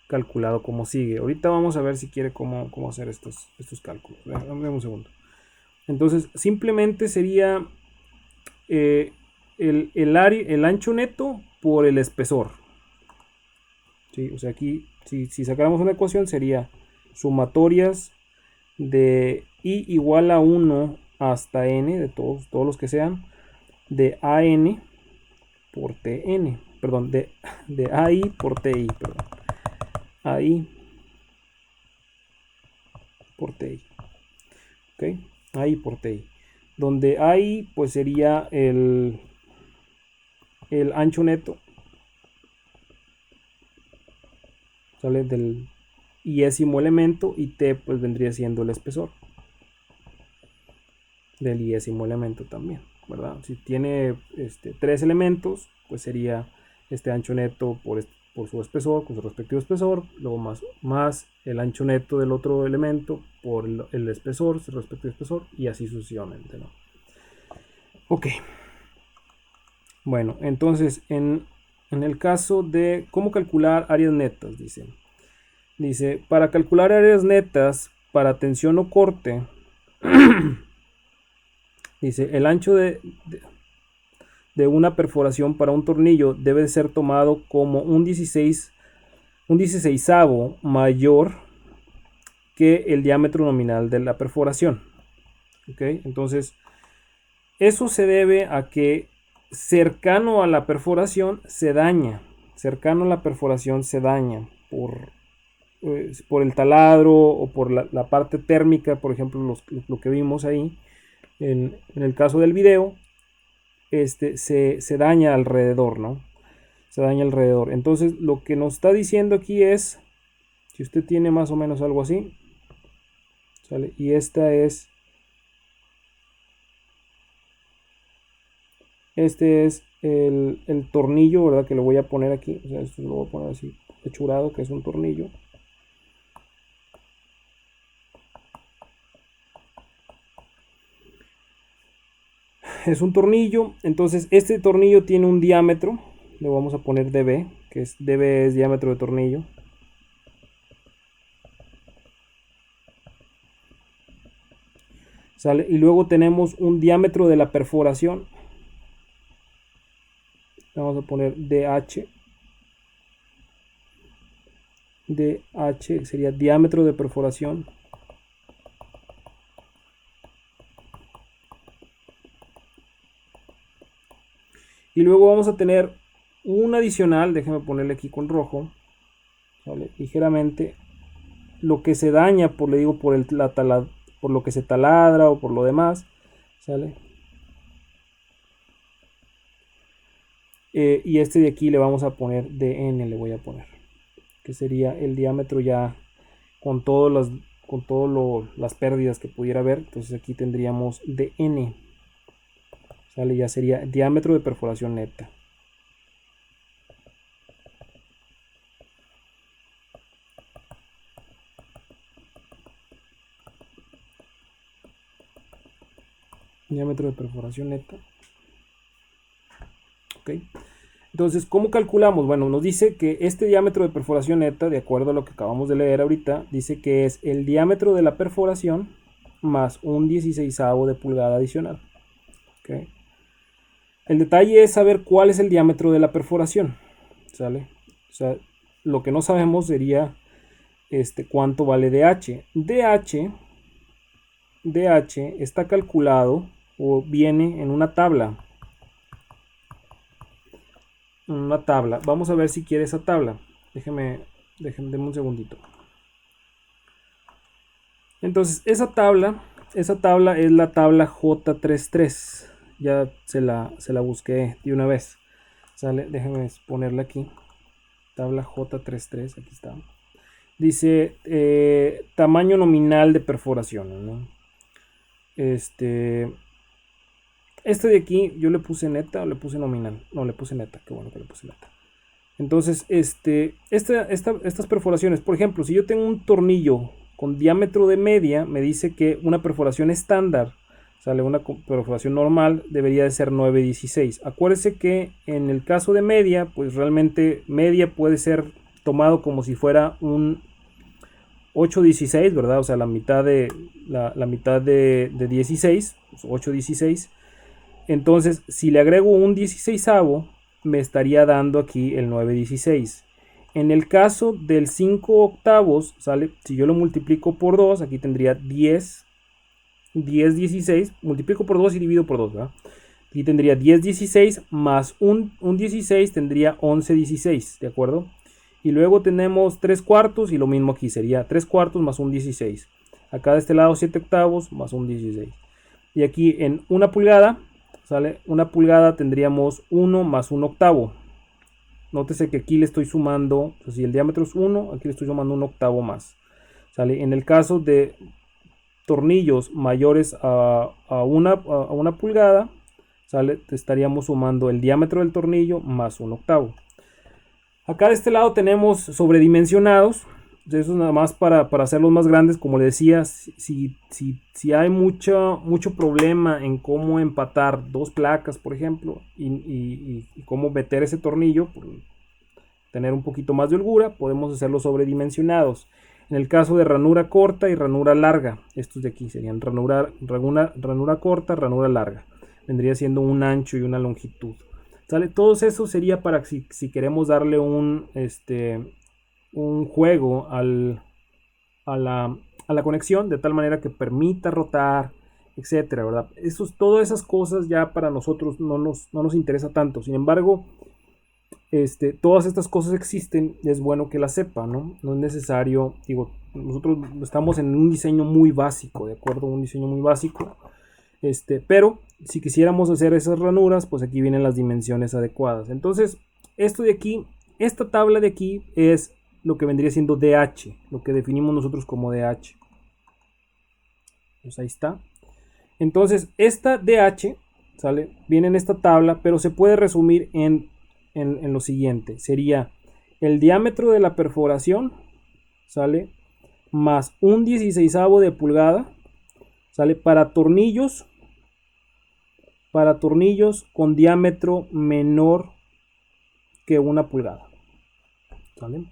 calculado como sigue. Ahorita vamos a ver si quiere cómo hacer estos cálculos. Dame un segundo. Entonces, simplemente sería el ancho neto por el espesor. ¿Sí? O sea, aquí, si sacáramos una ecuación, sería sumatorias de i igual a 1 hasta n, de todos los que sean, de an por tn, perdón, de ai por ti, perdón, ai por ti, ok, ai por ti, donde ai pues sería el ancho neto, sale del iésimo elemento, y t pues vendría siendo el espesor del iésimo elemento también, ¿verdad? Si tiene 3 elementos, pues sería este ancho neto por su espesor, con su respectivo espesor, luego más el ancho neto del otro elemento por el espesor, su respectivo espesor, y así sucesivamente, ¿no? Ok. Bueno, entonces En el caso de cómo calcular áreas netas, dice, para calcular áreas netas para tensión o corte, dice, el ancho de una perforación para un tornillo debe ser tomado como un 16avo mayor que el diámetro nominal de la perforación. ¿Ok? Entonces, eso se debe a que cercano a la perforación se daña. Cercano a la perforación se daña por el taladro o por la parte térmica, por ejemplo, lo que vimos ahí en el caso del video. Se daña alrededor, ¿no? Se daña alrededor. Entonces, lo que nos está diciendo aquí es, si usted tiene más o menos algo así, ¿sale? Y este es el tornillo, ¿verdad? Que lo voy a poner aquí. O sea, esto lo voy a poner así, hechurado, que es un tornillo. Es un tornillo, entonces este tornillo tiene un diámetro, le vamos a poner dB, que es dB es diámetro de tornillo. ¿Sale? Y luego tenemos un diámetro de la perforación, vamos a poner DH. DH sería diámetro de perforación. Y luego vamos a tener un adicional, déjenme ponerle aquí con rojo, ¿vale? Ligeramente, lo que se daña por, le digo, por lo que se taladra o por lo demás, ¿sale? Y este de aquí le vamos a poner DN, le voy a poner, que sería el diámetro ya con todas las pérdidas que pudiera haber. Entonces aquí tendríamos DN, ¿sale? Ya sería diámetro de perforación neta. Diámetro de perforación neta. Ok. Entonces, ¿cómo calculamos? Bueno, nos dice que este diámetro de perforación neta, de acuerdo a lo que acabamos de leer ahorita, dice que es el diámetro de la perforación más un 16avo de pulgada adicional. Okay. El detalle es saber cuál es el diámetro de la perforación, ¿sale? O sea, lo que no sabemos sería cuánto vale DH. DH está calculado o viene en una tabla. Vamos a ver si quiere esa tabla. Déjenme un segundito. Entonces, esa tabla es la tabla J33. Ya se la busqué de una vez. ¿Sale? Déjenme ponerla aquí. Tabla J33, aquí está. Dice tamaño nominal de perforación, ¿no? De aquí yo le puse neta o le puse nominal. No, le puse neta. Qué bueno que le puse neta. Entonces, estas perforaciones, por ejemplo, si yo tengo un tornillo con diámetro de media, me dice que una perforación estándar, ¿sale? Una perforación normal debería de ser 9/16. Acuérdese que en el caso de media, pues realmente media puede ser tomado como si fuera un 8/16, ¿verdad? O sea, la mitad de 16, 8/16. Entonces, si le agrego un 16avo, me estaría dando aquí el 9/16. En el caso del 5 octavos, ¿sale? Si yo lo multiplico por 2, aquí tendría 10/16. Multiplico por 2 y divido por 2, ¿verdad? Aquí tendría 10/16 más un 16, tendría 11/16, ¿de acuerdo? Y luego tenemos 3 cuartos y lo mismo aquí, sería 3 cuartos más un 16. Acá de este lado 7 octavos más un 16. Y aquí en una pulgada, ¿sale? Una pulgada tendríamos 1 más 1 octavo. Nótese que aquí le estoy sumando, o sea, si el diámetro es 1, aquí le estoy sumando un octavo más. ¿Sale? En el caso de tornillos mayores a una pulgada, ¿sale? Estaríamos sumando el diámetro del tornillo más un octavo. Acá de este lado tenemos sobredimensionados eso es nada más para hacerlos más grandes. Como le decía, si hay mucho problema en cómo empatar dos placas, por ejemplo, y cómo meter ese tornillo, por tener un poquito más de holgura, podemos hacerlos sobredimensionados. En el caso de ranura corta y ranura larga, estos de aquí serían ranura corta, ranura larga. Vendría siendo un ancho y una longitud. ¿Sale? Todo eso sería para si queremos darle un juego a la conexión, de tal manera que permita rotar, etcétera, ¿verdad? Todas esas cosas ya para nosotros no nos interesa tanto. Sin embargo, todas estas cosas existen, es bueno que las sepa, ¿no? No es necesario, digo, nosotros estamos en un diseño muy básico, ¿de acuerdo? Un diseño muy básico, pero si quisiéramos hacer esas ranuras, pues aquí vienen las dimensiones adecuadas. Entonces, esto de aquí, esta tabla de aquí es lo que vendría siendo DH, lo que definimos nosotros como DH. Pues ahí está. Entonces, esta DH, ¿sale? Viene en esta tabla, pero se puede resumir en lo siguiente. Sería el diámetro de la perforación, ¿sale? Más un 16avo de pulgada, ¿sale? Para tornillos con diámetro menor que 1 pulgada, ¿sale?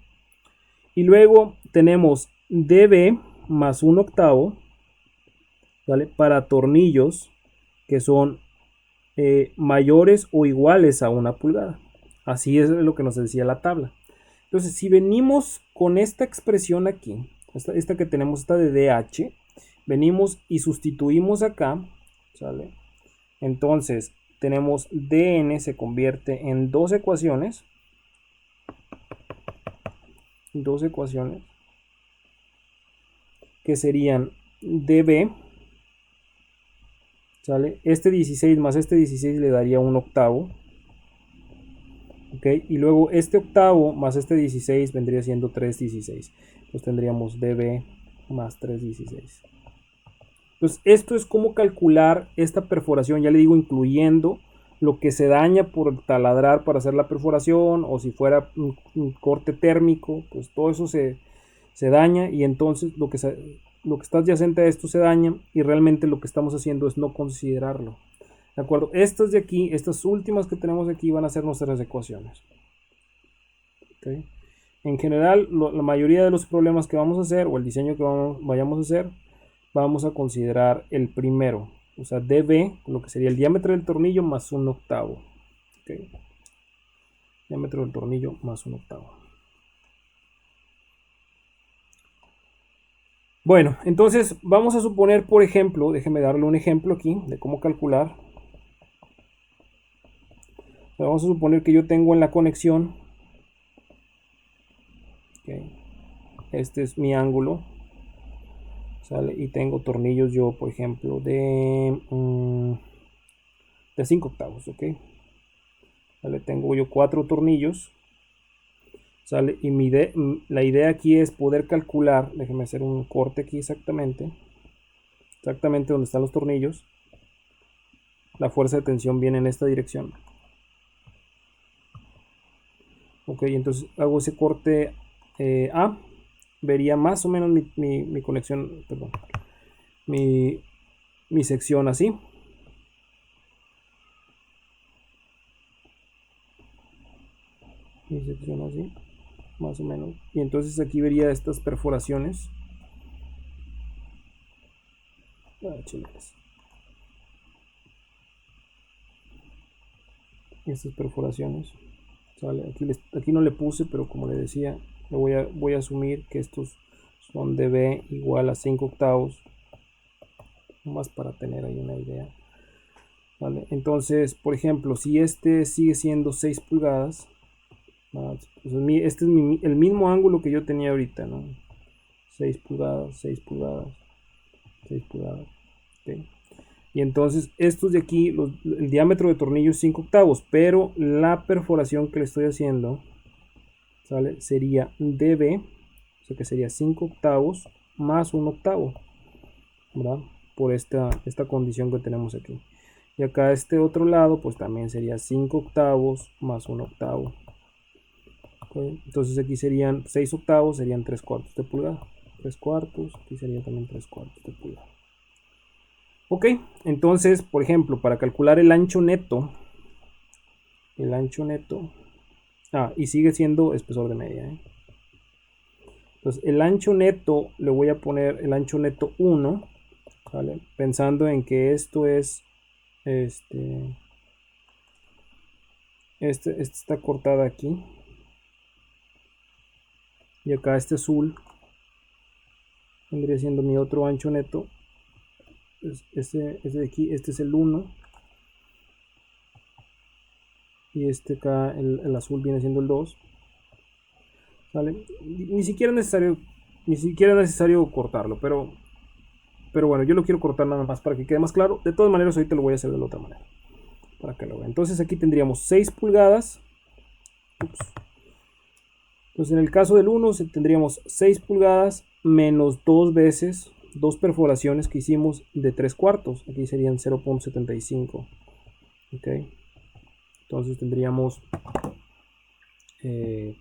Y luego tenemos DB más 1/8, ¿vale? Para tornillos que son mayores o iguales a 1 pulgada. Así es lo que nos decía la tabla. Entonces, si venimos con esta expresión aquí, esta que tenemos, esta de DH, venimos y sustituimos acá, ¿sale? Entonces, tenemos DN se convierte en dos ecuaciones, que serían DB, ¿sale? Este 16 más este 16 le daría 1/8. ¿Ok? Y luego este octavo más este 16 vendría siendo 3/16. Entonces tendríamos DB más 3/16. Entonces esto es cómo calcular esta perforación, ya le digo, incluyendo lo que se daña por taladrar para hacer la perforación, o si fuera un corte térmico, pues todo eso se daña, y entonces lo que está adyacente a esto se daña, y realmente lo que estamos haciendo es no considerarlo. ¿De acuerdo? Estas de aquí, estas últimas que tenemos aquí, van a ser nuestras ecuaciones. ¿Okay? En general, la mayoría de los problemas que vamos a hacer, o el diseño que vayamos a hacer, vamos a considerar el primero. O sea, DB, lo que sería el diámetro del tornillo más 1/8. ¿Okay? Diámetro del tornillo más 1/8. Bueno, entonces vamos a suponer, por ejemplo, déjeme darle un ejemplo aquí de cómo calcular. Vamos a suponer que yo tengo en la conexión, okay, este es mi ángulo, ¿sale? Y tengo tornillos yo, por ejemplo, de 5/8, ¿ok? ¿Sale? Tengo yo 4 tornillos, ¿sale? Y la idea aquí es poder calcular, déjeme hacer un corte aquí exactamente donde están los tornillos. La fuerza de tensión viene en esta dirección. Ok, entonces hago ese corte A, vería más o menos mi conexión, perdón, mi sección así. Mi sección así, más o menos. Y entonces aquí vería estas perforaciones. Estas perforaciones. ¿Sale? Aquí no le puse, pero como le decía, voy a asumir que estos son dB igual a 5/8, más para tener ahí una idea. ¿Vale? Entonces, por ejemplo, si este sigue siendo 6 pulgadas, pues este es el mismo ángulo que yo tenía ahorita, ¿no? 6 pulgadas, 6 pulgadas, 6 pulgadas. ¿Okay? Y entonces estos de aquí, el diámetro de tornillo es 5/8, pero la perforación que le estoy haciendo, ¿sale? Sería dB, o sea que sería 5/8 más 1/8, ¿verdad? Por esta condición que tenemos aquí. Y acá este otro lado, pues también sería 5/8 más 1/8. ¿Okay? Entonces aquí serían 6/8, serían 3/4 de pulgada. 3/4, aquí sería también 3/4 de pulgada. Ok, entonces, por ejemplo, para calcular el ancho neto, y sigue siendo espesor de media, ¿eh? Entonces, el ancho neto, le voy a poner el ancho neto 1, ¿vale? Pensando en que esto es, este está cortada aquí. Y acá este azul vendría siendo mi otro ancho neto. Este de aquí, este es el 1. Y este acá, el azul viene siendo el 2. ¿Vale? Ni siquiera es necesario cortarlo, pero bueno, yo lo quiero cortar nada más para que quede más claro. De todas maneras, ahorita lo voy a hacer de la otra manera, para que lo vean. Entonces aquí tendríamos 6 pulgadas. Entonces en el caso del 1 tendríamos 6 pulgadas menos 2 veces, 2 perforaciones que hicimos de 3/4. Aquí serían 0.75. ¿Ok? Entonces tendríamos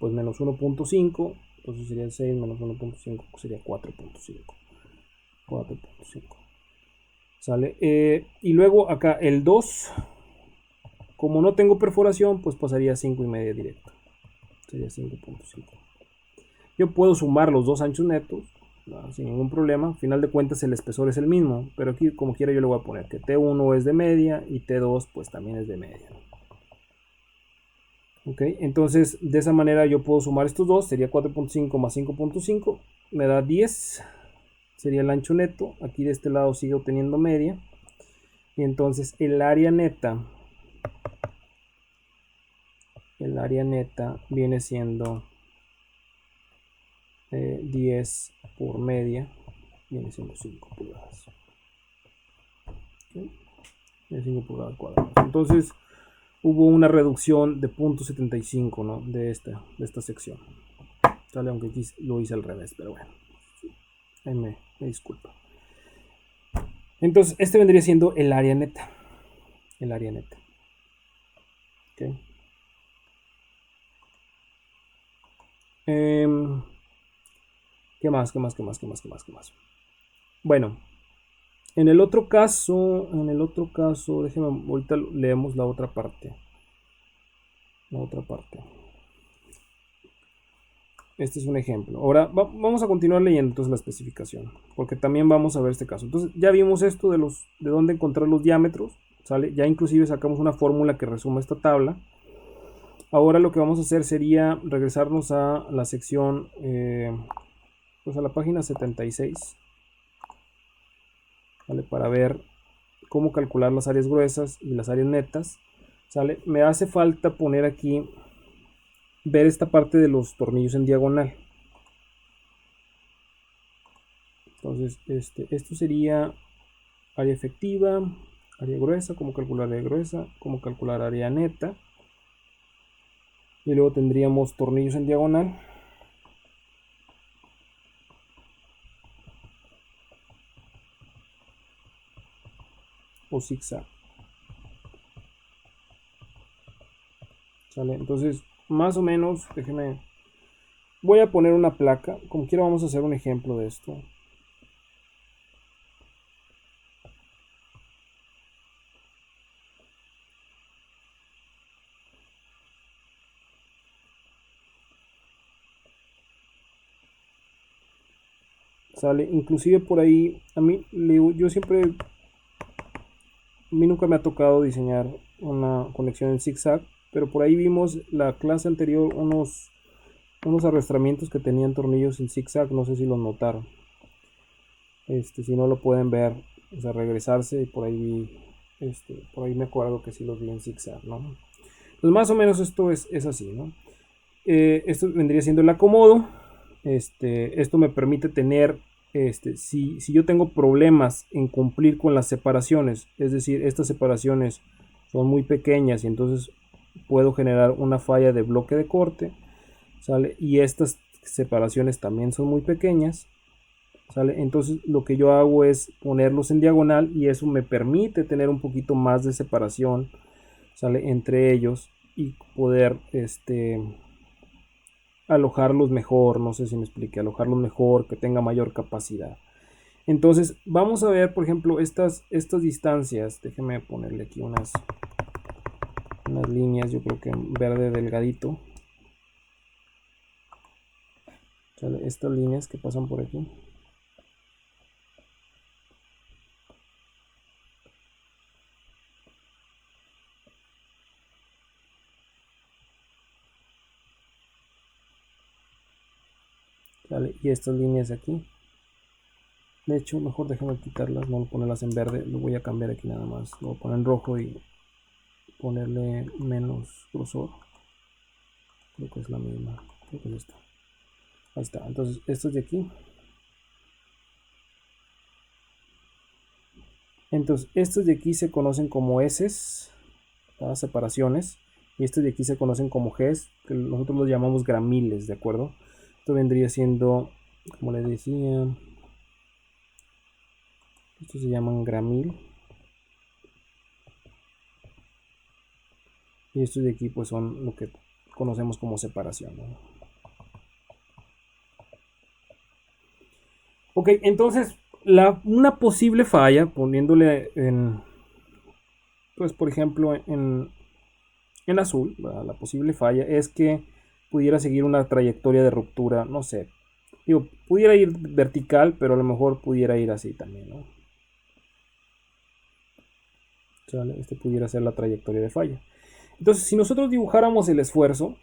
pues menos 1.5. Entonces sería 6 menos 1.5, sería 4.5. 4.5. ¿Sale? Y luego acá el 2, como no tengo perforación, pues pasaría a 5,5 directo. Sería 5.5. Yo puedo sumar los dos anchos netos, ¿no? Sin ningún problema. Al final de cuentas el espesor es el mismo, pero aquí como quiera yo le voy a poner que T1 es de media y T2 pues también es de media. Ok, entonces de esa manera yo puedo sumar estos dos, sería 4.5 más 5.5, me da 10, sería el ancho neto. Aquí de este lado sigo teniendo media, y entonces el área neta viene siendo 10 por media, viene siendo 5 pulgadas. ¿Okay? 5 pulgadas cuadradas. Entonces hubo una reducción de 0.75, ¿no? de esta sección. ¿Sale? Aunque aquí lo hice al revés, pero bueno, ahí me disculpo. Entonces este vendría siendo el área neta. ¿Okay? ¿Qué más? Bueno, en el otro caso, déjenme, ahorita leemos la otra parte. Este es un ejemplo. Ahora vamos a continuar leyendo entonces la especificación, porque también vamos a ver este caso. Entonces ya vimos esto de dónde encontrar los diámetros, ¿sale? Ya inclusive sacamos una fórmula que resume esta tabla. Ahora lo que vamos a hacer sería regresarnos a la sección, pues a la página 76, ¿vale? Para ver cómo calcular las áreas gruesas y las áreas netas, ¿sale? Me hace falta poner aquí, ver esta parte de los tornillos en diagonal. Entonces esto sería área efectiva, área gruesa, cómo calcular área gruesa, cómo calcular área neta, y luego tendríamos tornillos en diagonal. O zigzag. ¿Sale? Entonces, más o menos, déjenme, voy a poner una placa, como quiera vamos a hacer un ejemplo de esto. ¿Sale? Inclusive por ahí, a mí nunca me ha tocado diseñar una conexión en zigzag, pero por ahí vimos la clase anterior unos arrastramientos que tenían tornillos en zigzag, no sé si los notaron. Si no lo pueden ver, o sea, regresarse, y por ahí me acuerdo que sí los vi en zigzag, ¿no? Pues más o menos esto es así, ¿no? Esto vendría siendo el acomodo. Esto me permite tener, si yo tengo problemas en cumplir con las separaciones, es decir, estas separaciones son muy pequeñas y entonces puedo generar una falla de bloque de corte, ¿sale? Y estas separaciones también son muy pequeñas, ¿sale? Entonces lo que yo hago es ponerlos en diagonal y eso me permite tener un poquito más de separación, ¿sale? Entre ellos, y poder alojarlos mejor, no sé si me expliqué, alojarlos mejor, que tenga mayor capacidad. Entonces, vamos a ver, por ejemplo, estas distancias. Déjeme ponerle aquí unas líneas, yo creo que en verde delgadito. Estas líneas que pasan por aquí. ¿Vale? Y estas líneas de aquí. De hecho, mejor déjame quitarlas, no ponerlas en verde. Lo voy a cambiar aquí nada más. Lo voy a poner en rojo y ponerle menos grosor. Creo que es la misma. Creo que es esta. Ahí está. Entonces, estas de aquí. Entonces, estos de aquí se conocen como S's, separaciones, y estos de aquí se conocen como G's, que nosotros los llamamos gramiles, ¿de acuerdo? Esto vendría siendo, como les decía, estos se llaman gramil, y estos de aquí pues son lo que conocemos como separación, ¿no? Ok, entonces, una posible falla, poniéndole en, pues por ejemplo, en azul, ¿verdad? La posible falla es que pudiera seguir una trayectoria de ruptura, no sé, digo, pudiera ir vertical, pero a lo mejor pudiera ir así también, ¿no? ¿Sale? Este pudiera ser la trayectoria de falla. Entonces, si nosotros dibujáramos el esfuerzo,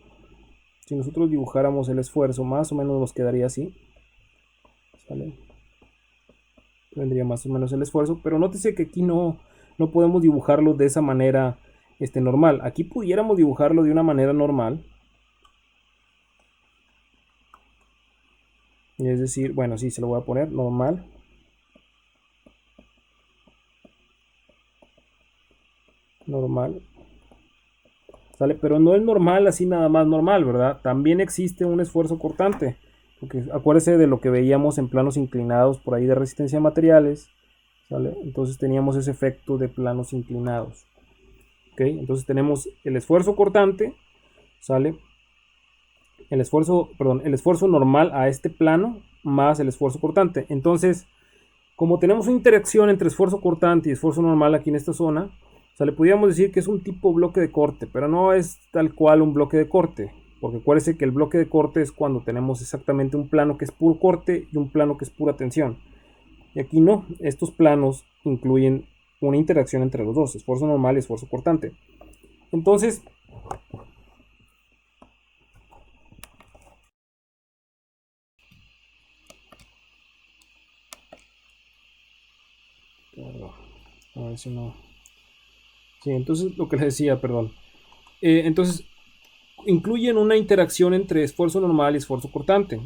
más o menos nos quedaría así, ¿sale? Vendría más o menos el esfuerzo, pero nótese que aquí no podemos dibujarlo de esa manera normal. Aquí pudiéramos dibujarlo de una manera normal. Es decir, bueno, sí, se lo voy a poner normal. Normal. ¿Sale? Pero no es normal así nada más normal, ¿verdad? También existe un esfuerzo cortante. Porque acuérdese de lo que veíamos en planos inclinados por ahí de resistencia a materiales. ¿Sale? Entonces teníamos ese efecto de planos inclinados. ¿Ok? Entonces tenemos el esfuerzo cortante, ¿sale? El esfuerzo normal a este plano más el esfuerzo cortante. Entonces, como tenemos una interacción entre esfuerzo cortante y esfuerzo normal aquí en esta zona, le podríamos decir que es un tipo bloque de corte, pero no es tal cual un bloque de corte, porque acuérdense que el bloque de corte es cuando tenemos exactamente un plano que es puro corte y un plano que es pura tensión. Y aquí no, estos planos incluyen una interacción entre los dos, esfuerzo normal y esfuerzo cortante. Entonces, a ver si no. Sí, entonces lo que les decía, perdón. Entonces, incluyen una interacción entre esfuerzo normal y esfuerzo cortante.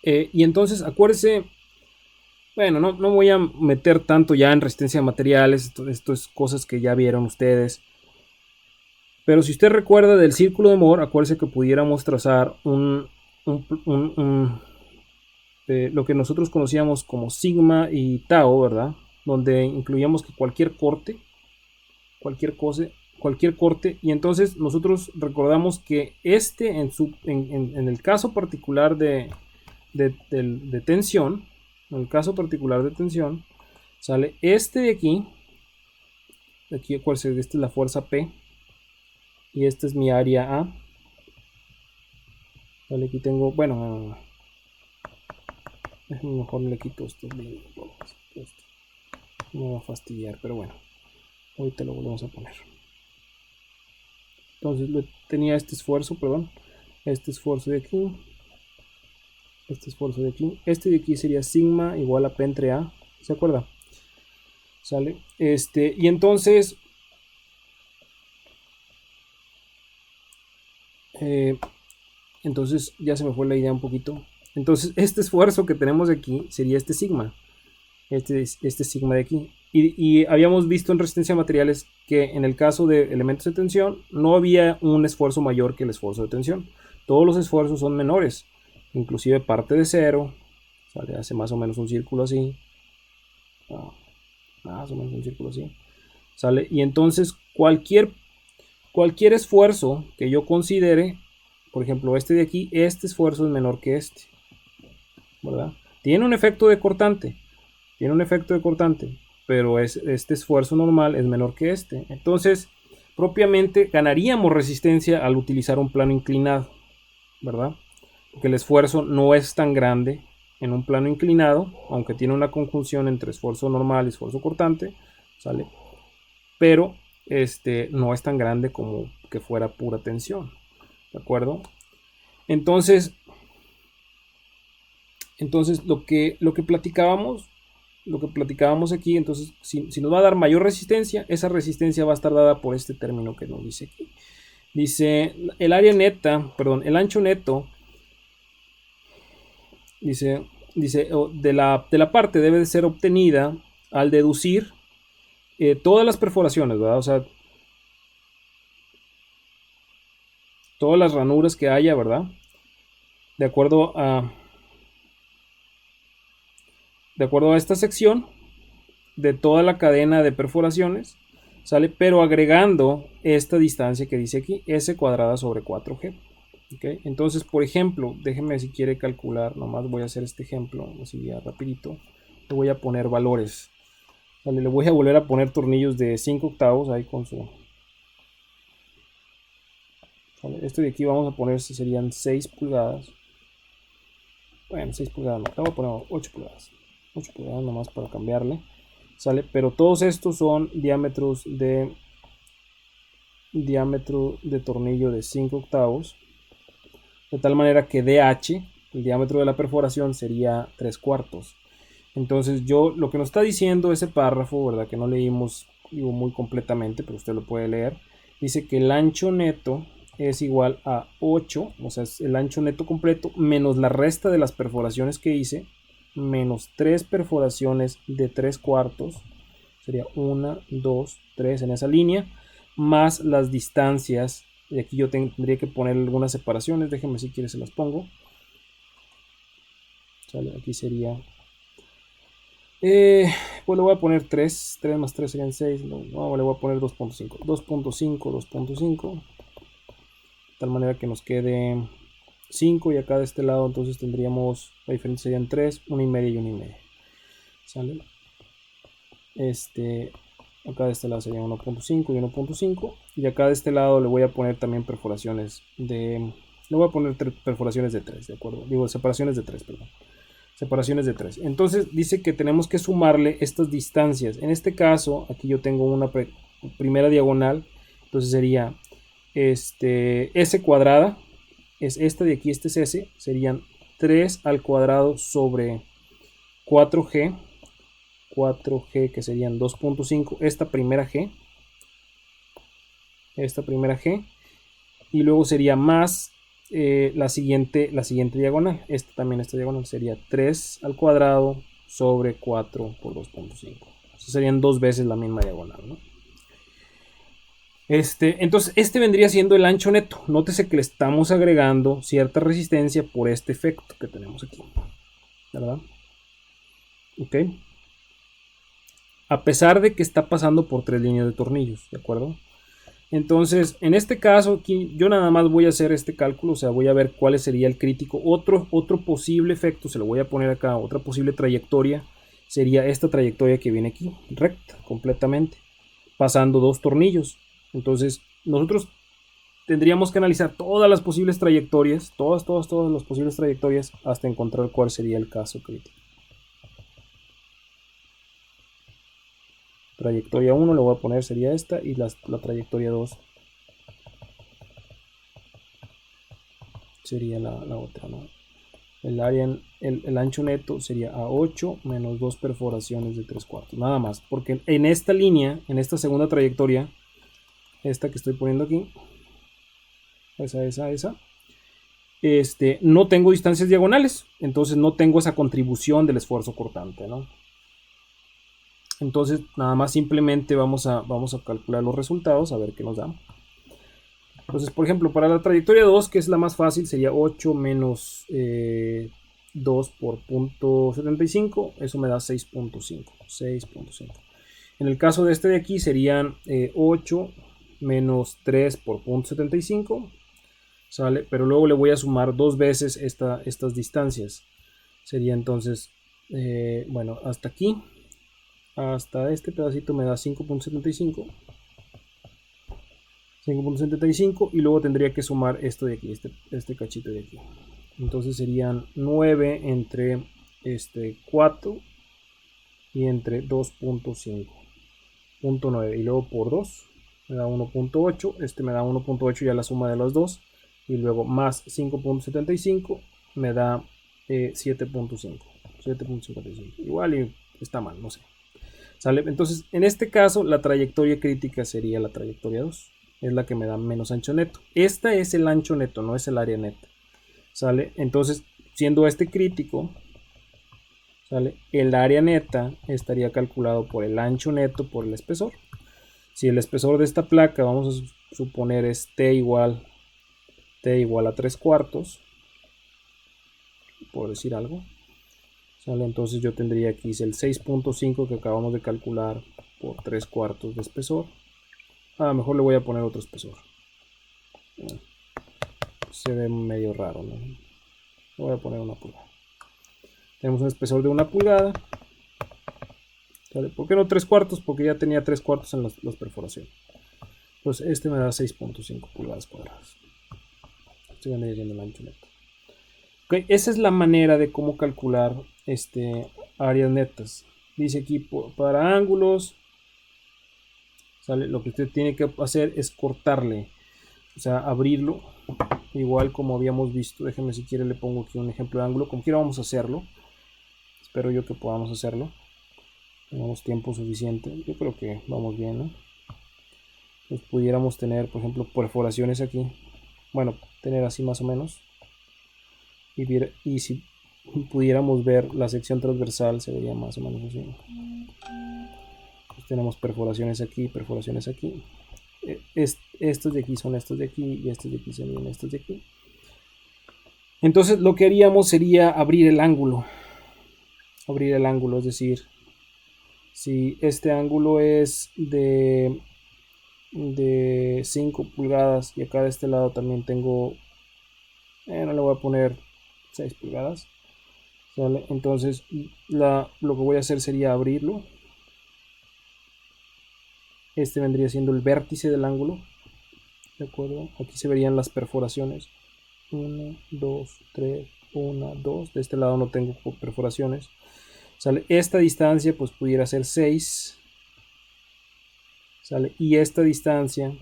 Y entonces, acuérdese, bueno, no voy a meter tanto ya en resistencia a materiales, esto es cosas que ya vieron ustedes. Pero si usted recuerda del círculo de Moore, acuérdese que pudiéramos trazar lo que nosotros conocíamos como sigma y tau, ¿verdad? Donde incluíamos que cualquier corte, y entonces nosotros recordamos que en el caso particular de tensión, sale este de aquí, acuérdense, esta es la fuerza P, y esta es mi área A. Vale, aquí tengo, bueno, mejor le quito esto, no va a fastidiar, pero bueno, ahorita lo volvemos a poner. Entonces tenía este esfuerzo de aquí, este de aquí sería sigma igual a P entre A, ¿se acuerda? ¿Sale? Y entonces entonces ya se me fue la idea un poquito. Entonces este esfuerzo que tenemos aquí sería este sigma, este sigma de aquí. Y habíamos visto en resistencia a materiales que en el caso de elementos de tensión no había un esfuerzo mayor que el esfuerzo de tensión. Todos los esfuerzos son menores, inclusive parte de cero, ¿sale? Hace más o menos un círculo así, más o menos un círculo así, ¿sale? Y entonces cualquier cualquier esfuerzo que yo considere, por ejemplo, este de aquí, este esfuerzo es menor que este, ¿verdad? Tiene un efecto de cortante, pero este esfuerzo normal es menor que este. Entonces, propiamente ganaríamos resistencia al utilizar un plano inclinado, ¿verdad? Porque el esfuerzo no es tan grande en un plano inclinado, aunque tiene una conjunción entre esfuerzo normal y esfuerzo cortante, ¿sale? Pero no es tan grande como que fuera pura tensión, ¿de acuerdo? Entonces lo que platicábamos aquí, entonces si nos va a dar mayor resistencia, esa resistencia va a estar dada por este término que nos dice aquí. Dice el área neta, perdón, el ancho neto, dice de la parte debe de ser obtenida al deducir todas las perforaciones, ¿verdad? O sea, todas las ranuras que haya, ¿verdad? De acuerdo a esta sección de toda la cadena de perforaciones, ¿sale? Pero agregando esta distancia que dice aquí, S cuadrada sobre 4G. ¿Okay? Entonces, por ejemplo, déjenme si quiere calcular, nomás voy a hacer este ejemplo, así ya rapidito. Le voy a poner valores. ¿Vale? Le voy a volver a poner tornillos de 5 octavos ahí con su... ¿Vale? Esto de aquí vamos a poner, serían 6 pulgadas. Bueno, 6 pulgadas no, le voy a poner 8 pulgadas. 8 pulgadas nomás para cambiarle. ¿Sale? Pero todos estos son diámetro de tornillo de 5 octavos. De tal manera que DH, el diámetro de la perforación, sería 3/4. Entonces lo que nos está diciendo ese párrafo, ¿verdad? Que no leímos muy completamente, pero usted lo puede leer. Dice que el ancho neto es igual a 8, o sea, es el ancho neto completo, menos la resta de las perforaciones que hice, menos 3 perforaciones de 3/4, sería 1, 2, 3 en esa línea, más las distancias, y aquí yo tendría que poner algunas separaciones, déjenme si quiere se las pongo. ¿Sale? Aquí sería... pues le voy a poner 3 más 3 serían 6, no, le voy a poner 2.5, 2.5, de tal manera que nos quede 5 y acá de este lado entonces tendríamos, la diferencia serían 3, 1,5 y 1,5, ¿sale? Acá de este lado sería 1.5 y 1.5 y acá de este lado le voy a poner también perforaciones de... Le voy a poner perforaciones de 3, ¿de acuerdo? Digo, separaciones de 3, perdón. Separaciones de 3. Entonces dice que tenemos que sumarle estas distancias. En este caso, aquí yo tengo una primera diagonal. Entonces sería S cuadrada. Es esta de aquí, este es S. Serían 3 al cuadrado sobre 4G. 4G que serían 2.5. Esta primera G. Y luego sería más... la siguiente diagonal, esta diagonal sería 3 al cuadrado sobre 4 por 2.5. Serían 2 veces la misma diagonal, ¿no? Entonces vendría siendo el ancho neto. Nótese que le estamos agregando cierta resistencia por este efecto que tenemos aquí, ¿verdad? Ok. A pesar de que está pasando por 3 líneas de tornillos, ¿de acuerdo? Entonces, en este caso, aquí yo nada más voy a hacer este cálculo, o sea, voy a ver cuál sería el crítico. Otro posible efecto, se lo voy a poner acá, otra posible trayectoria, sería esta trayectoria que viene aquí, recta, completamente, pasando 2 tornillos. Entonces, nosotros tendríamos que analizar todas las posibles trayectorias, todas las posibles trayectorias, hasta encontrar cuál sería el caso crítico. Trayectoria 1 le voy a poner sería esta y la trayectoria 2 sería la otra, ¿no? El área, el ancho neto sería A8 menos 2 perforaciones de 3/4, nada más, porque en esta línea, en esta segunda trayectoria, esta que estoy poniendo aquí, esa, no tengo distancias diagonales, entonces no tengo esa contribución del esfuerzo cortante, ¿no? Entonces nada más simplemente vamos a calcular los resultados a ver qué nos da. Entonces, por ejemplo, para la trayectoria 2, que es la más fácil, sería 8 menos 2 por 0.75, eso me da 6.5. En el caso de este de aquí serían 8 menos 3 por 0.75, ¿sale? Pero luego le voy a sumar dos veces estas distancias. Sería entonces, bueno, hasta aquí, hasta este pedacito me da 5.75. 5.75 y luego tendría que sumar esto de aquí, este cachito de aquí. Entonces serían 9 entre 4 y entre 2.5. 0.9 y luego por 2 me da 1.8. Este me da 1.8 ya la suma de los dos. Y luego más 5.75 me da 7.5. 7.55. Igual y está mal, no sé. ¿Sale? Entonces, en este caso, la trayectoria crítica sería la trayectoria 2. Es la que me da menos ancho neto. Esta es el ancho neto, no es el área neta. ¿Sale? Entonces, siendo este crítico, ¿sale? El área neta estaría calculado por el ancho neto por el espesor. Si el espesor de esta placa, vamos a suponer, es T igual a 3 cuartos, por decir algo, ¿sale? Entonces yo tendría aquí el 6.5 que acabamos de calcular por 3 cuartos de espesor. A lo mejor le voy a poner otro espesor. Se ve medio raro, ¿no? Le voy a poner 1 pulgada. Tenemos un espesor de 1 pulgada. ¿Sale? ¿Por qué no 3 cuartos? Porque ya tenía 3 cuartos en las perforaciones. Pues este me da 6.5 pulgadas cuadradas. Estoy añadiendo el ancho neto. Okay, esa es la manera de cómo calcular áreas netas. Dice aquí para ángulos, ¿sale? Lo que usted tiene que hacer es cortarle, o sea, abrirlo, igual como habíamos visto. Déjeme si quiere le pongo aquí un ejemplo de ángulo, como quiera vamos a hacerlo. Espero yo que podamos hacerlo. Tenemos tiempo suficiente. Yo creo que vamos bien, ¿no? Pues pudiéramos tener, por ejemplo, perforaciones aquí. Bueno, tener así más o menos. Y si pudiéramos ver la sección transversal, se vería más o menos así. Pues tenemos perforaciones aquí, perforaciones aquí. Estos de aquí son estos de aquí y estos de aquí serían estos de aquí. Entonces lo que haríamos sería abrir el ángulo. Abrir el ángulo, es decir, si este ángulo es de 5 pulgadas y acá de este lado también tengo, no le voy a poner 6 pulgadas, ¿sale? Entonces lo que voy a hacer sería abrirlo. Este vendría siendo el vértice del ángulo, ¿de acuerdo? Aquí se verían las perforaciones, 1, 2, 3, 1, 2, de este lado no tengo perforaciones, ¿sale? Esta distancia pues pudiera ser 6, ¿sale? Y esta distancia,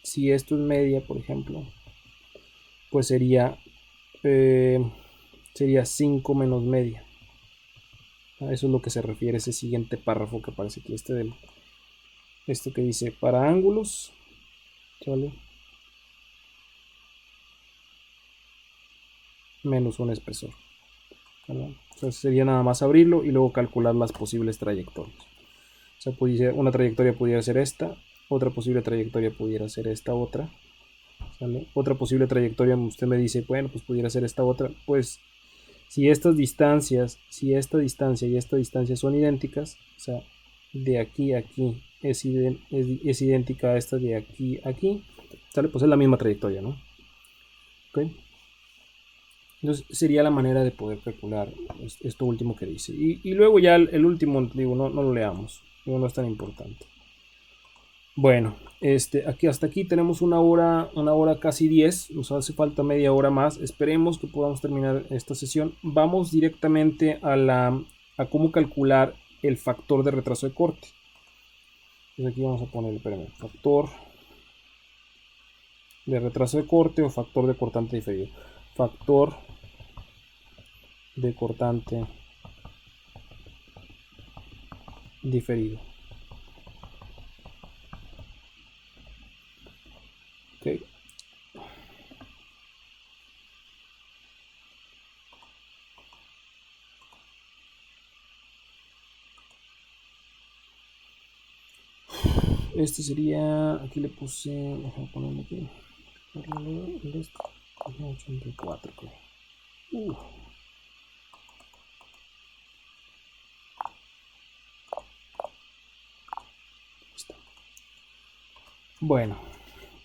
si esto es media, por ejemplo, pues sería 5 menos media. A eso es lo que se refiere ese siguiente párrafo que aparece aquí, esto que dice para ángulos, ¿sale? Menos un espesor, ¿vale? Entonces sería nada más abrirlo y luego calcular las posibles trayectorias. O sea, una trayectoria pudiera ser esta, otra posible trayectoria pudiera ser esta otra, ¿sale? Otra posible trayectoria, usted me dice, bueno, pues pudiera ser esta otra. Pues si estas distancias, si esta distancia y esta distancia son idénticas, o sea, de aquí a aquí es idéntica a esta de aquí a aquí, ¿sale? Pues es la misma trayectoria, ¿no? ¿Okay? Entonces sería la manera de poder calcular esto último que dice. Y luego ya el último, digo, no lo leamos, digo, no es tan importante. Bueno, hasta aquí tenemos una hora casi 10, nos hace falta media hora más. Esperemos que podamos terminar esta sesión. Vamos directamente a cómo calcular el factor de retraso de corte. Entonces aquí vamos a poner, espérame, factor de retraso de corte o factor de cortante diferido. Factor de cortante diferido. Okay. Este sería, aquí le puse, déjame ponerlo aquí, 84, creo. Bueno,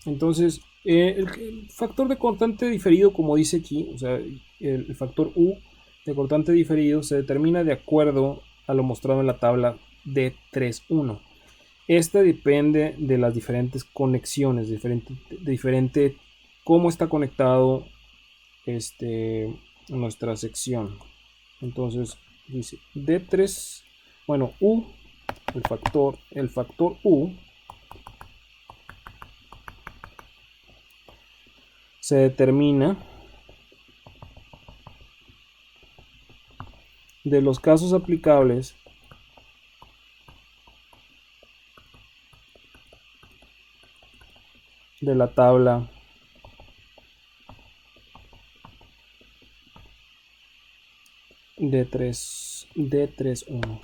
Entonces, el factor de cortante diferido, como dice aquí, o sea, el factor U de cortante diferido se determina de acuerdo a lo mostrado en la tabla D3.1. Esta depende de las diferentes conexiones, diferente cómo está conectado nuestra sección. Entonces dice D3, bueno, U, el factor U se determina de los casos aplicables de la tabla D3.1.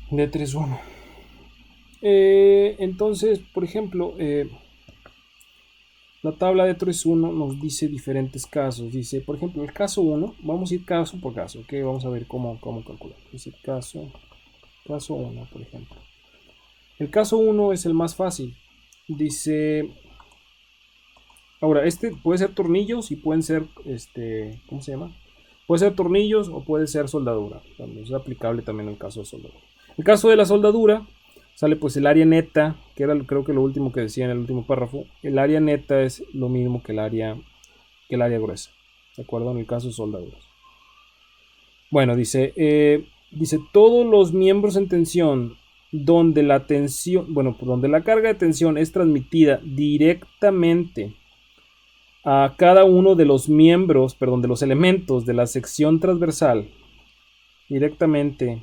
D3.1. Entonces, por ejemplo, la tabla de 3.1 nos dice diferentes casos. Dice, por ejemplo, el caso 1, vamos a ir caso por caso, ¿ok? Vamos a ver cómo calcular. Dice caso 1, por ejemplo. El caso 1 es el más fácil. Dice, ahora, este puede ser tornillos y pueden ser, ¿cómo se llama? Puede ser tornillos o puede ser soldadura. También es aplicable también el caso de soldadura. El caso de la soldadura, sale pues el área neta, que era creo que lo último que decía en el último párrafo. El área neta es lo mismo que el área gruesa. ¿De acuerdo? En el caso de soldaduras. Bueno, dice todos los miembros en tensión donde la tensión, bueno, donde la carga de tensión es transmitida directamente a cada uno de los miembros, perdón, de los elementos de la sección transversal, directamente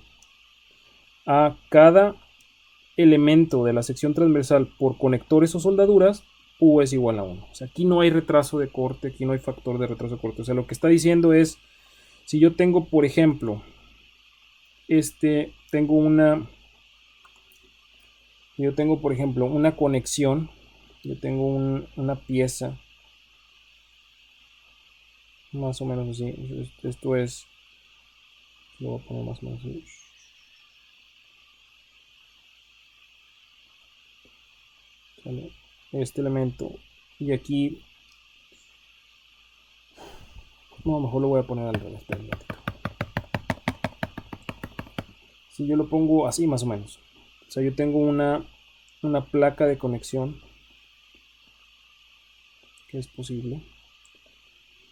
a cada elemento de la sección transversal por conectores o soldaduras, U es igual a 1. O sea, aquí no hay retraso de corte, aquí no hay factor de retraso de corte. O sea, lo que está diciendo es, si yo tengo, por ejemplo, por ejemplo, una conexión, yo tengo una pieza, más o menos así. Esto es, lo voy a poner más o menos así. Este elemento, y aquí, no, mejor lo voy a poner al revés. Si yo lo pongo así más o menos, o sea, yo tengo una placa de conexión, que es posible.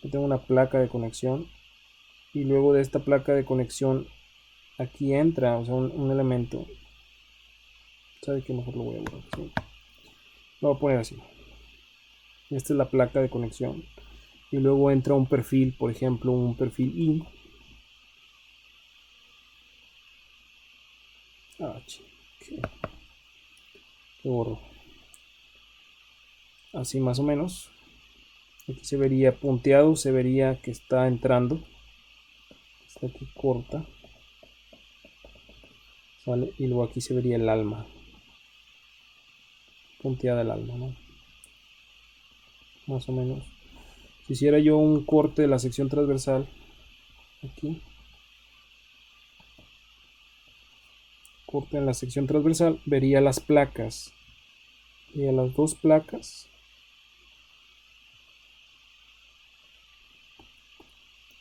Yo tengo una placa de conexión y luego de esta placa de conexión aquí entra, o sea, un elemento. ¿Sabe qué? Mejor lo voy a borrar. ¿Sí? Lo voy a poner así. Esta es la placa de conexión y luego entra un perfil, por ejemplo, un perfil I. Lo borro. Así más o menos. Aquí se vería punteado, se vería que está entrando. Está aquí corta. ¿Sale? Y luego aquí se vería el alma. Punteada el alma, ¿no? Más o menos. Si hiciera yo un corte de la sección transversal, aquí. Corte en la sección transversal, vería las placas. Y a las dos placas.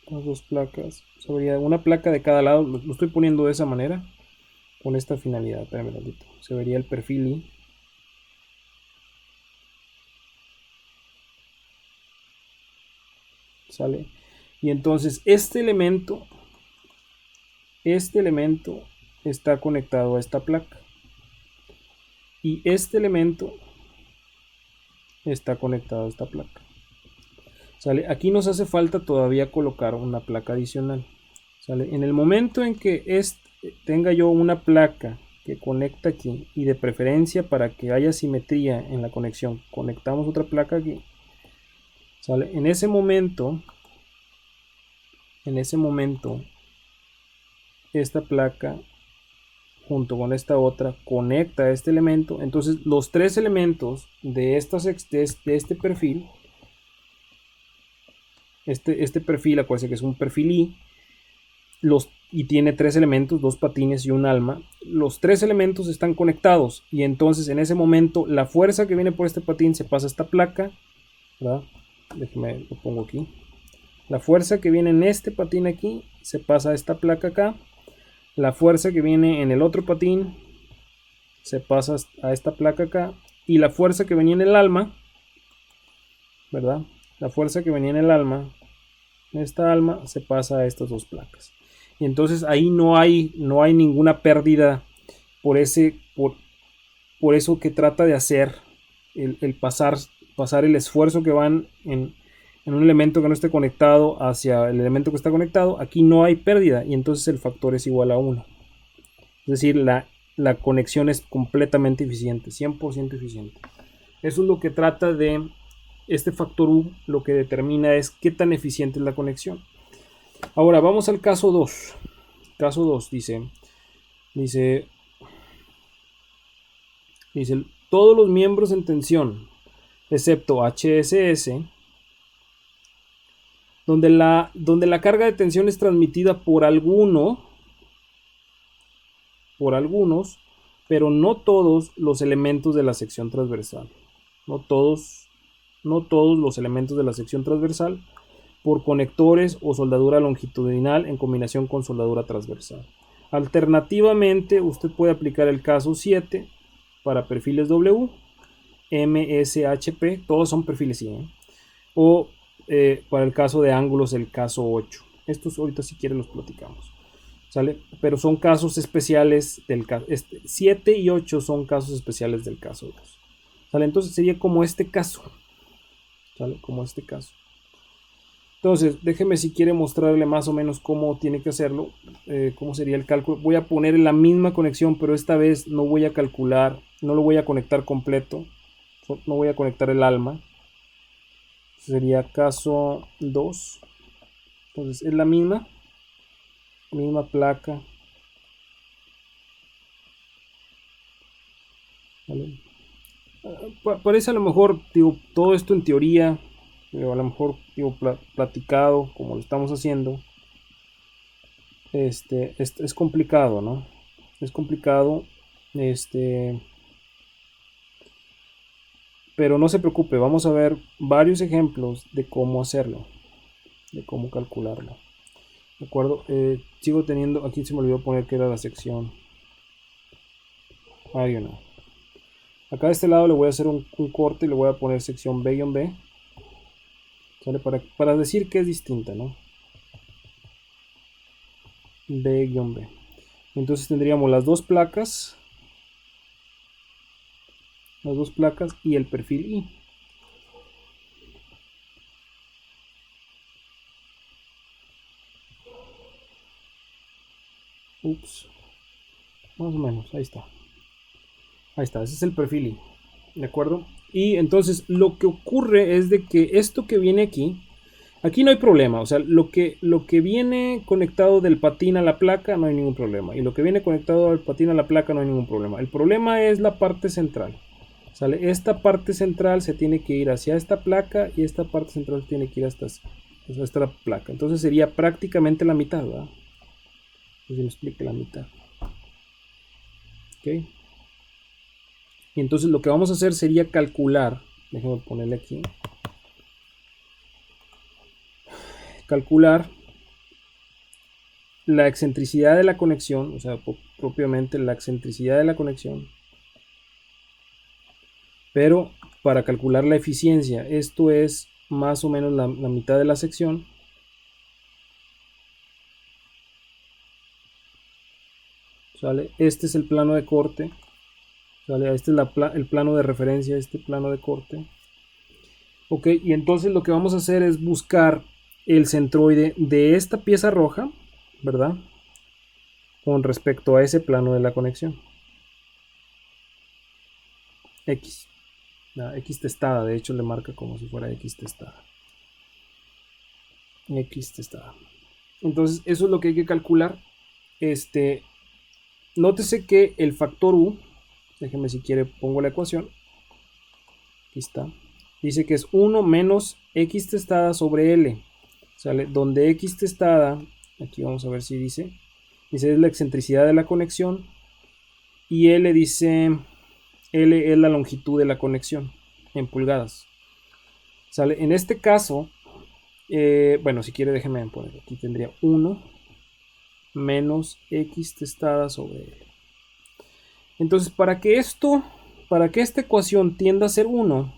Las dos placas. O sea, una placa de cada lado. Lo estoy poniendo de esa manera. Con esta finalidad. Espérame tantito. Se vería el perfil I. ¿Sale? Y entonces este elemento está conectado a esta placa. Y este elemento está conectado a esta placa. ¿Sale? Aquí nos hace falta todavía colocar una placa adicional. ¿Sale? En el momento en que tenga yo una placa que conecta aquí, y de preferencia para que haya simetría en la conexión, conectamos otra placa aquí. ¿Sale? En ese momento, esta placa junto con esta otra conecta a este elemento. Entonces los tres elementos de este perfil, este perfil, acuérdense que es un perfil I, y tiene 3 elementos, 2 patines y un alma. Los 3 elementos están conectados y entonces en ese momento la fuerza que viene por este patín se pasa a esta placa, ¿verdad? Déjeme lo pongo aquí. La fuerza que viene en este patín aquí se pasa a esta placa acá. La fuerza que viene en el otro patín se pasa a esta placa acá. Y la fuerza que venía en el alma, ¿verdad? La fuerza que venía en el alma, esta alma, se pasa a estas dos placas. Y entonces ahí no hay ninguna pérdida por eso que trata de hacer el pasar el esfuerzo que van en un elemento que no esté conectado hacia el elemento que está conectado. Aquí no hay pérdida y entonces el factor es igual a 1. Es decir, la conexión es completamente eficiente, 100% eficiente. Eso es lo que trata de este factor U, lo que determina es qué tan eficiente es la conexión. Ahora vamos al caso 2. Caso 2 dice todos los miembros en tensión, excepto HSS, donde la carga de tensión es transmitida por algunos, pero no todos los elementos de la sección transversal. No todos los elementos de la sección transversal, por conectores o soldadura longitudinal en combinación con soldadura transversal. Alternativamente, usted puede aplicar el caso 7 para perfiles W, MSHP, todos son perfiles I, o para el caso de ángulos, el caso 8. Estos ahorita si quieren los platicamos, ¿sale? Pero son casos especiales del caso. 7 y 8 son casos especiales del caso 2. ¿Sale? Entonces sería como este caso. ¿Sale? Como este caso. Entonces, déjeme si quiere mostrarle más o menos cómo tiene que hacerlo, cómo sería el cálculo. Voy a poner la misma conexión, pero esta vez no voy a calcular, no lo voy a conectar completo, no voy a conectar el alma. Sería caso 2. Entonces, es la misma placa. ¿Vale? Parece a lo mejor, digo, todo esto en teoría, a lo mejor digo, platicado como lo estamos haciendo, es complicado, ¿no? Es complicado, pero no se preocupe, vamos a ver varios ejemplos de cómo hacerlo, de cómo calcularlo. ¿De acuerdo? Sigo teniendo, aquí se me olvidó poner que era la sección. No. Acá de este lado le voy a hacer un corte y le voy a poner sección B-B. ¿Sale? Para decir que es distinta, ¿no? B-B. Entonces tendríamos las dos placas y el perfil I. Ups. Más o menos, ahí está. Ese es el perfil I. ¿De acuerdo? Y entonces lo que ocurre es de que esto que viene aquí no hay problema. O sea, lo que viene conectado del patín a la placa no hay ningún problema. Y lo que viene conectado al patín a la placa no hay ningún problema. El problema es la parte central. ¿Sale? Esta parte central se tiene que ir hacia esta placa y esta parte central tiene que ir hasta esta placa. Entonces sería prácticamente la mitad, ¿verdad? Que se me explique la mitad. Ok. Y entonces lo que vamos a hacer sería calcular, déjenme ponerle aquí, calcular la excentricidad de la conexión, o sea, propiamente la excentricidad de la conexión, pero para calcular la eficiencia, esto es más o menos la mitad de la sección. ¿Sale? Este es el plano de corte. ¿Sale? Este es el plano de referencia, este plano de corte. Ok, y entonces lo que vamos a hacer es buscar el centroide de esta pieza roja, ¿verdad? Con respecto a ese plano de la conexión. X. La X testada, de hecho le marca como si fuera X testada. X testada. Entonces eso es lo que hay que calcular. Nótese que el factor U, déjeme si quiere pongo la ecuación. Aquí está. Dice que es 1 menos X testada sobre L. ¿Sale? Donde X testada Aquí vamos a ver si dice es la excentricidad de la conexión, y L dice, L es la longitud de la conexión en pulgadas. ¿Sale? En este caso, bueno, si quiere déjeme poner, aquí tendría 1 menos x testada sobre L. Entonces, para que esta ecuación tienda a ser 1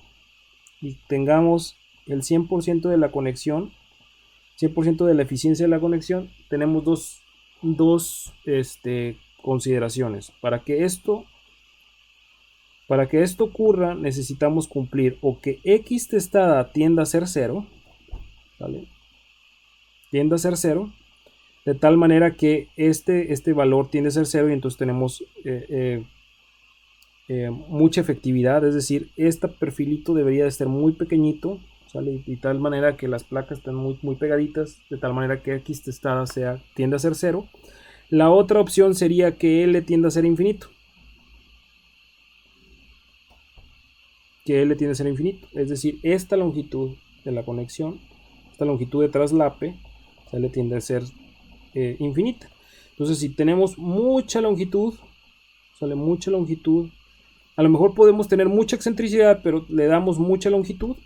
y tengamos el 100% de la conexión, 100% de la eficiencia de la conexión, tenemos dos consideraciones. Para que esto ocurra, necesitamos cumplir o que x testada tienda a ser 0, ¿vale? Tiende a ser 0, de tal manera que este valor tiende a ser 0 y entonces tenemos mucha efectividad, es decir, este perfilito debería de ser muy pequeñito, ¿sale? Y tal manera que las placas estén muy, muy pegaditas, de tal manera que x testada tiende a ser 0. La otra opción sería que L tienda a ser infinito. Es decir, esta longitud de la conexión, esta longitud de traslape, ¿sale? Tiende a ser infinita. Entonces, si tenemos mucha longitud, ¿sale? Mucha longitud, a lo mejor podemos tener mucha excentricidad, pero le damos mucha longitud,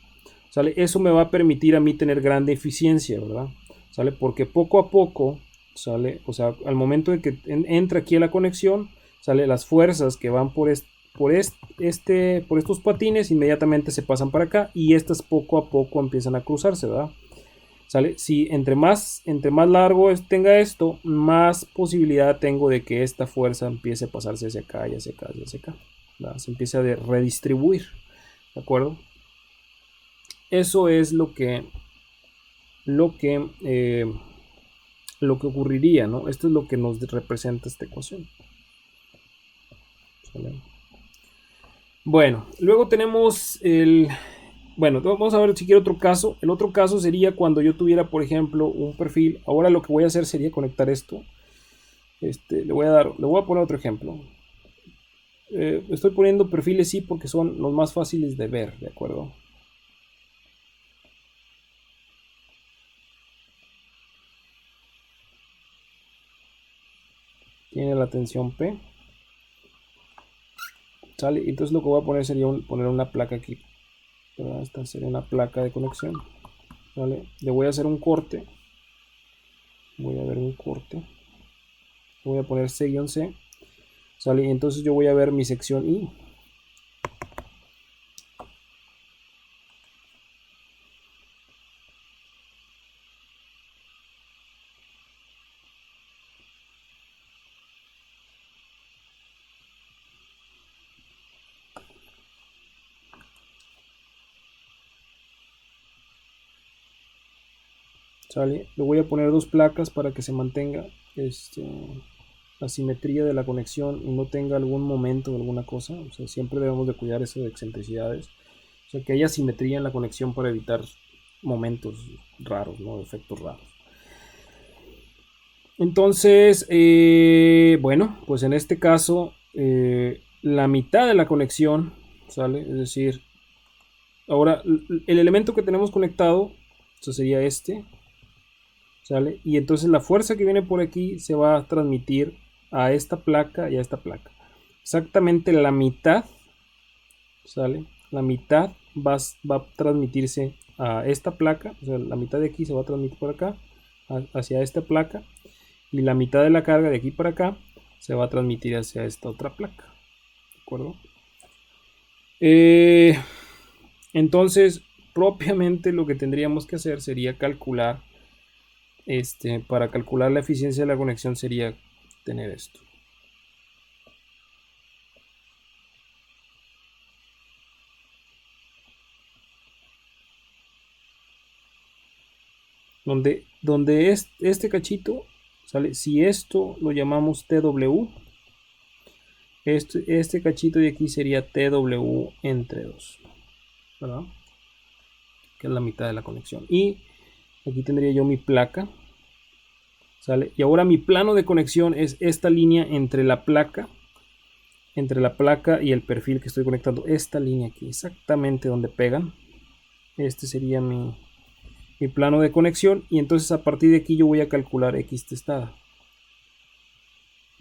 ¿sale? Eso me va a permitir a mí tener grande eficiencia, ¿verdad? ¿Sale? Porque poco a poco, ¿sale? O sea, al momento de que entra aquí a la conexión, ¿sale? Las fuerzas que van por estos patines inmediatamente se pasan para acá y estas poco a poco empiezan a cruzarse, ¿verdad? ¿Sale? Si entre más largo tenga esto, más posibilidad tengo de que esta fuerza empiece a pasarse hacia acá y hacia acá y hacia acá, ¿verdad? Se empieza a redistribuir, ¿de acuerdo? Eso es lo que ocurriría, ¿no? Esto es lo que nos representa esta ecuación. ¿Sale? Bueno, luego tenemos bueno, vamos a ver si quiere otro caso. El otro caso sería cuando yo tuviera, por ejemplo, un perfil. Ahora lo que voy a hacer sería conectar esto. Le voy a poner otro ejemplo. Estoy poniendo perfiles sí porque son los más fáciles de ver, ¿de acuerdo? Tiene la tensión P. ¿Sale? Entonces lo que voy a poner sería poner una placa aquí. Esta sería una placa de conexión. ¿Vale? Le voy a hacer un corte. Voy a ver un corte. Voy a poner C-C. ¿Sale? Y entonces yo voy a ver mi sección I. ¿Sale? Le voy a poner dos placas para que se mantenga la simetría de la conexión y no tenga algún momento o alguna cosa. O sea, siempre debemos de cuidar eso de excentricidades. O sea, que haya simetría en la conexión para evitar momentos raros, ¿no? Efectos raros. Entonces, bueno, pues en este caso, la mitad de la conexión, ¿sale? Es decir, ahora el elemento que tenemos conectado, eso sería ¿sale? Y entonces la fuerza que viene por aquí se va a transmitir a esta placa y a esta placa. Exactamente la mitad, ¿sale? La mitad va a transmitirse a esta placa, o sea, la mitad de aquí se va a transmitir por acá, hacia esta placa, y la mitad de la carga de aquí para acá se va a transmitir hacia esta otra placa, ¿de acuerdo? Entonces, propiamente lo que tendríamos que hacer sería calcular, para calcular la eficiencia de la conexión sería tener esto. Donde este cachito, ¿sale? Si esto lo llamamos TW, este cachito de aquí sería TW entre 2, ¿verdad? Que es la mitad de la conexión. Y aquí tendría yo mi placa, ¿sale? Y ahora mi plano de conexión es esta línea entre la placa y el perfil que estoy conectando. Esta línea aquí, exactamente donde pegan. Este sería mi mi plano de conexión, y entonces a partir de aquí yo voy a calcular X testada.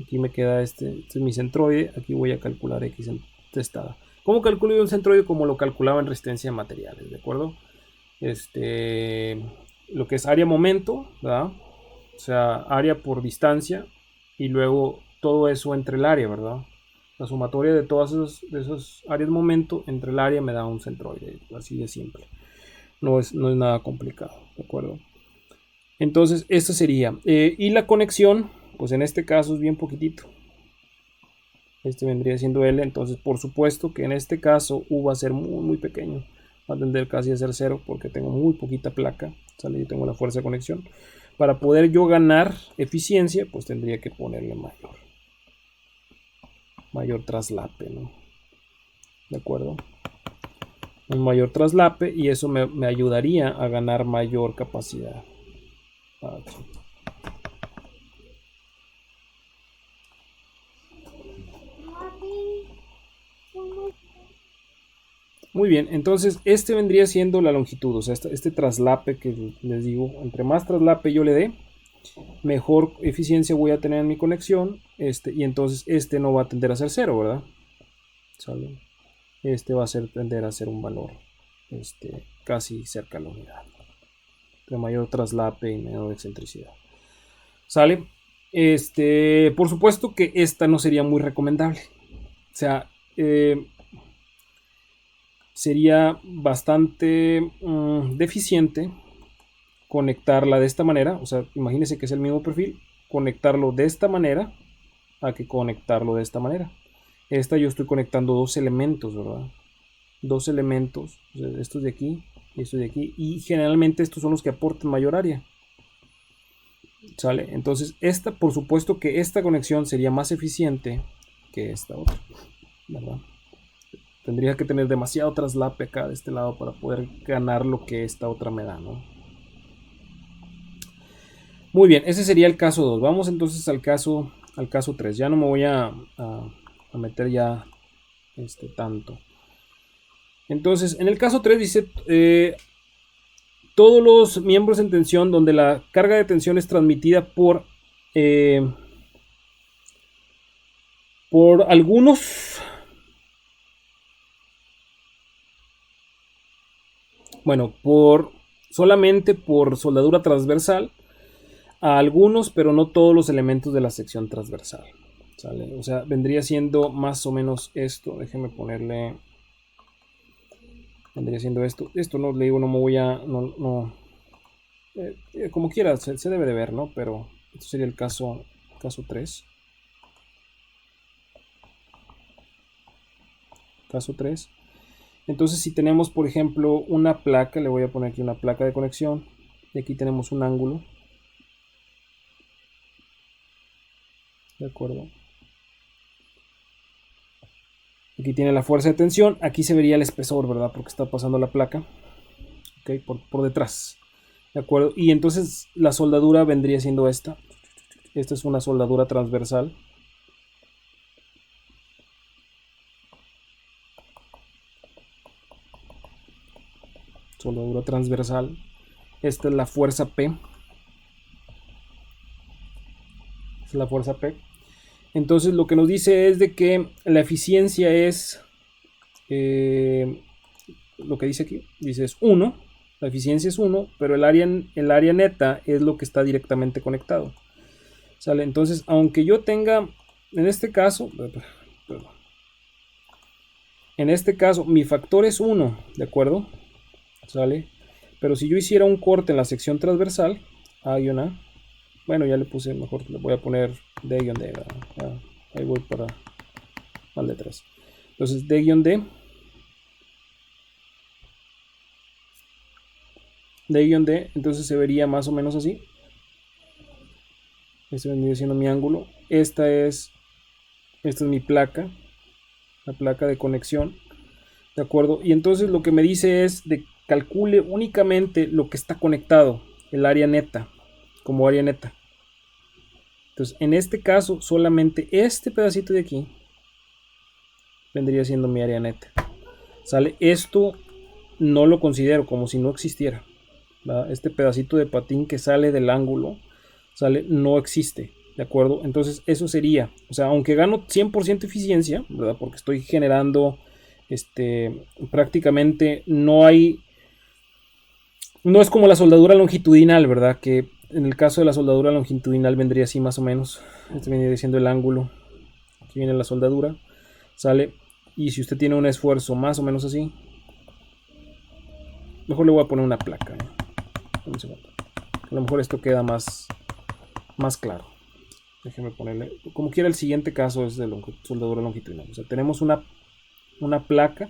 Aquí me queda este es mi centroide, aquí voy a calcular X testada. ¿Cómo calculo yo un centroide? Como lo calculaba en resistencia de materiales, ¿de acuerdo? Lo que es área momento, ¿verdad? O sea, área por distancia, y luego todo eso entre el área, ¿verdad? La sumatoria de todas esas áreas momento entre el área me da un centroide, así de simple. No es nada complicado, ¿de acuerdo? Entonces, esto sería. Y la conexión, pues en este caso es bien poquitito. Este vendría siendo L, entonces por supuesto que en este caso U va a ser muy, muy pequeño. Va a tender casi a ser 0 porque tengo muy poquita placa. ¿Sale? Yo tengo la fuerza de conexión. Para poder yo ganar eficiencia, pues tendría que ponerle mayor traslape, ¿no? ¿De acuerdo? Un mayor traslape, y eso me ayudaría a ganar mayor capacidad. Muy bien, entonces este vendría siendo la longitud, o sea, este traslape que les digo, entre más traslape yo le dé, mejor eficiencia voy a tener en mi conexión, y entonces este no va a tender a ser 0, ¿verdad? ¿Sale? Este va a tender a ser un valor casi cerca a la unidad, de mayor traslape y menor excentricidad. ¿Sale? Por supuesto que esta no sería muy recomendable. O sea, sería bastante deficiente conectarla de esta manera. O sea, imagínense que es el mismo perfil, conectarlo de esta manera a que conectarlo de esta manera. Esta yo estoy conectando dos elementos, ¿verdad? Dos elementos, o sea, estos de aquí y estos de aquí, y generalmente estos son los que aportan mayor área. ¿Sale? Entonces, por supuesto que esta conexión sería más eficiente que esta otra, ¿verdad? Tendría que tener demasiado traslape acá de este lado para poder ganar lo que esta otra me da, ¿no? Muy bien, ese sería el caso 2. Vamos entonces al caso 3. Ya no me voy a meter ya tanto. Entonces, en el caso 3 dice, todos los miembros en tensión donde la carga de tensión es transmitida por algunos, bueno, solamente por soldadura transversal a algunos, pero no todos los elementos de la sección transversal. ¿Sale? O sea, vendría siendo más o menos esto. Déjenme ponerle. Vendría siendo esto. Esto no le digo, no me voy a. Como quiera, se debe de ver, ¿no? Pero esto sería el caso 3. Caso 3. Entonces, si tenemos, por ejemplo, una placa, le voy a poner aquí una placa de conexión. Y aquí tenemos un ángulo. ¿De acuerdo? Aquí tiene la fuerza de tensión. Aquí se vería el espesor, ¿verdad? Porque está pasando la placa. Ok, por detrás. ¿De acuerdo? Y entonces la soldadura vendría siendo esta. Esta es una soldadura transversal. Soldadura transversal. Esta es la fuerza P. Es la fuerza P. Entonces lo que nos dice es de que la eficiencia es, lo que dice aquí, dice es 1, la eficiencia es 1, pero el área neta es lo que está directamente conectado. ¿Sale? Entonces, aunque yo tenga, en este caso, mi factor es 1, ¿de acuerdo? ¿Sale? Pero si yo hiciera un corte en la sección transversal, A-A, bueno, ya le puse, mejor le voy a poner D-D, ahí voy para las letras. Entonces D-D, entonces se vería más o menos así. Este vendría siendo mi ángulo. Esta es mi placa, la placa de conexión, ¿de acuerdo? Y entonces lo que me dice es de calcule únicamente lo que está conectado, el área neta, como área neta. Entonces, en este caso, solamente este pedacito de aquí vendría siendo mi área neta. ¿Sale? Esto no lo considero como si no existiera. ¿verdad? Este pedacito de patín que sale del ángulo, ¿sale? No existe, ¿de acuerdo? Entonces eso sería, o sea, aunque gano 100% eficiencia, ¿verdad? Porque estoy generando, prácticamente no hay, no es como la soldadura longitudinal, ¿verdad? Que en el caso de la soldadura longitudinal vendría así más o menos, este vendría siendo el ángulo, aquí viene la soldadura, ¿sale? Y si usted tiene un esfuerzo más o menos así, mejor le voy a poner una placa, ¿no? Un segundo. A lo mejor esto queda más claro. Déjeme ponerle, como quiera, el siguiente caso es de soldadura longitudinal. O sea, tenemos una placa,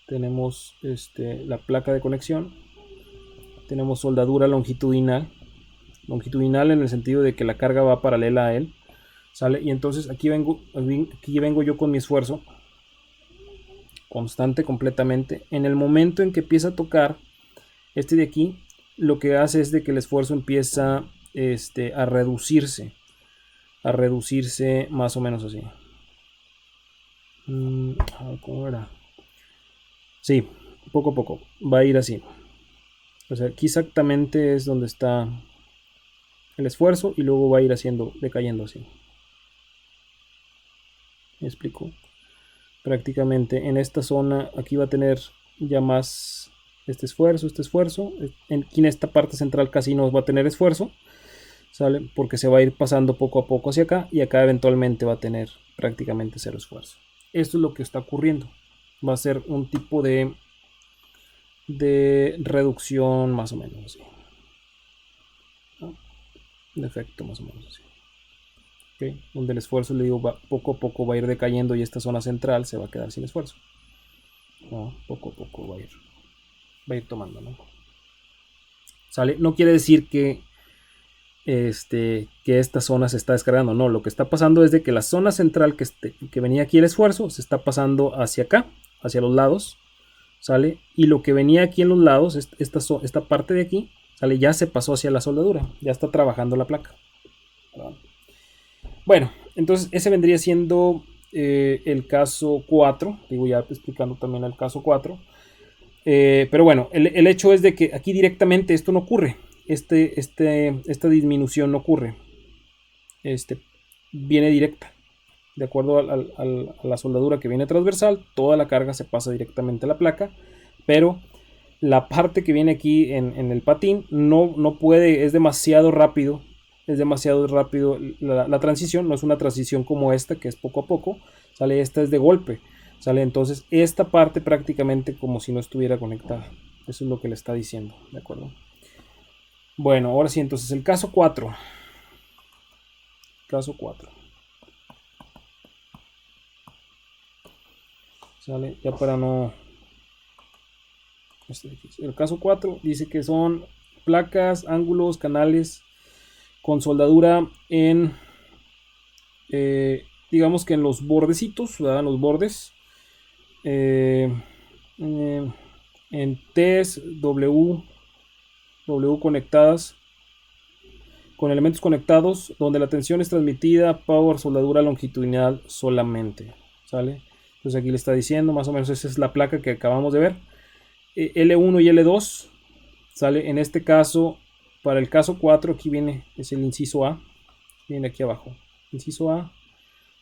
tenemos la placa de conexión, tenemos soldadura longitudinal en el sentido de que la carga va paralela a él, ¿sale? Y entonces aquí vengo yo con mi esfuerzo constante completamente. En el momento en que empieza a tocar este de aquí, lo que hace es de que el esfuerzo empieza a reducirse más o menos así. ¿Cómo era? Sí, poco a poco va a ir así. O sea, aquí exactamente es donde está el esfuerzo y luego va a ir decayendo así. ¿Me explico? Prácticamente en esta zona aquí va a tener ya más este esfuerzo. Aquí en esta parte central casi no va a tener esfuerzo, ¿sale? Porque se va a ir pasando poco a poco hacia acá y acá eventualmente va a tener prácticamente cero esfuerzo. Esto es lo que está ocurriendo. Va a ser un tipo de reducción más o menos así, ¿no? De efecto más o menos así. ¿Okay? Donde el esfuerzo, le digo, poco a poco va a ir decayendo y esta zona central se va a quedar sin esfuerzo, ¿no? Poco a poco va a ir tomando, ¿no? ¿Sale? No quiere decir que esta zona se está descargando, no, lo que está pasando es de que la zona central que venía aquí el esfuerzo se está pasando hacia acá, hacia los lados, ¿sale? Y lo que venía aquí en los lados, esta parte de aquí, ¿sale? Ya se pasó hacia la soldadura, ya está trabajando la placa, ¿verdad? Bueno, entonces ese vendría siendo el caso 4, digo ya explicando también el caso 4, pero bueno, el hecho es de que aquí directamente esto no ocurre, esta disminución no ocurre, viene directa, de acuerdo a la soldadura que viene transversal, toda la carga se pasa directamente a la placa, pero la parte que viene aquí en el patín no puede, es demasiado rápido la transición, no es una transición como esta que es poco a poco, ¿sale? Esta es de golpe, ¿sale? Entonces esta parte prácticamente como si no estuviera conectada, eso es lo que le está diciendo, ¿de acuerdo? Bueno, ahora sí, entonces el caso 4. ¿Sale? Ya para no... El caso 4 dice que son placas, ángulos, canales con soldadura en, digamos que en los bordecitos, ¿verdad? En los bordes, en T's, W conectadas, con elementos conectados, donde la tensión es transmitida por soldadura longitudinal solamente, ¿sale? Entonces aquí le está diciendo, más o menos esa es la placa que acabamos de ver. L1 y L2, ¿sale? En este caso, para el caso 4, aquí viene, es el inciso A, viene aquí abajo, inciso A,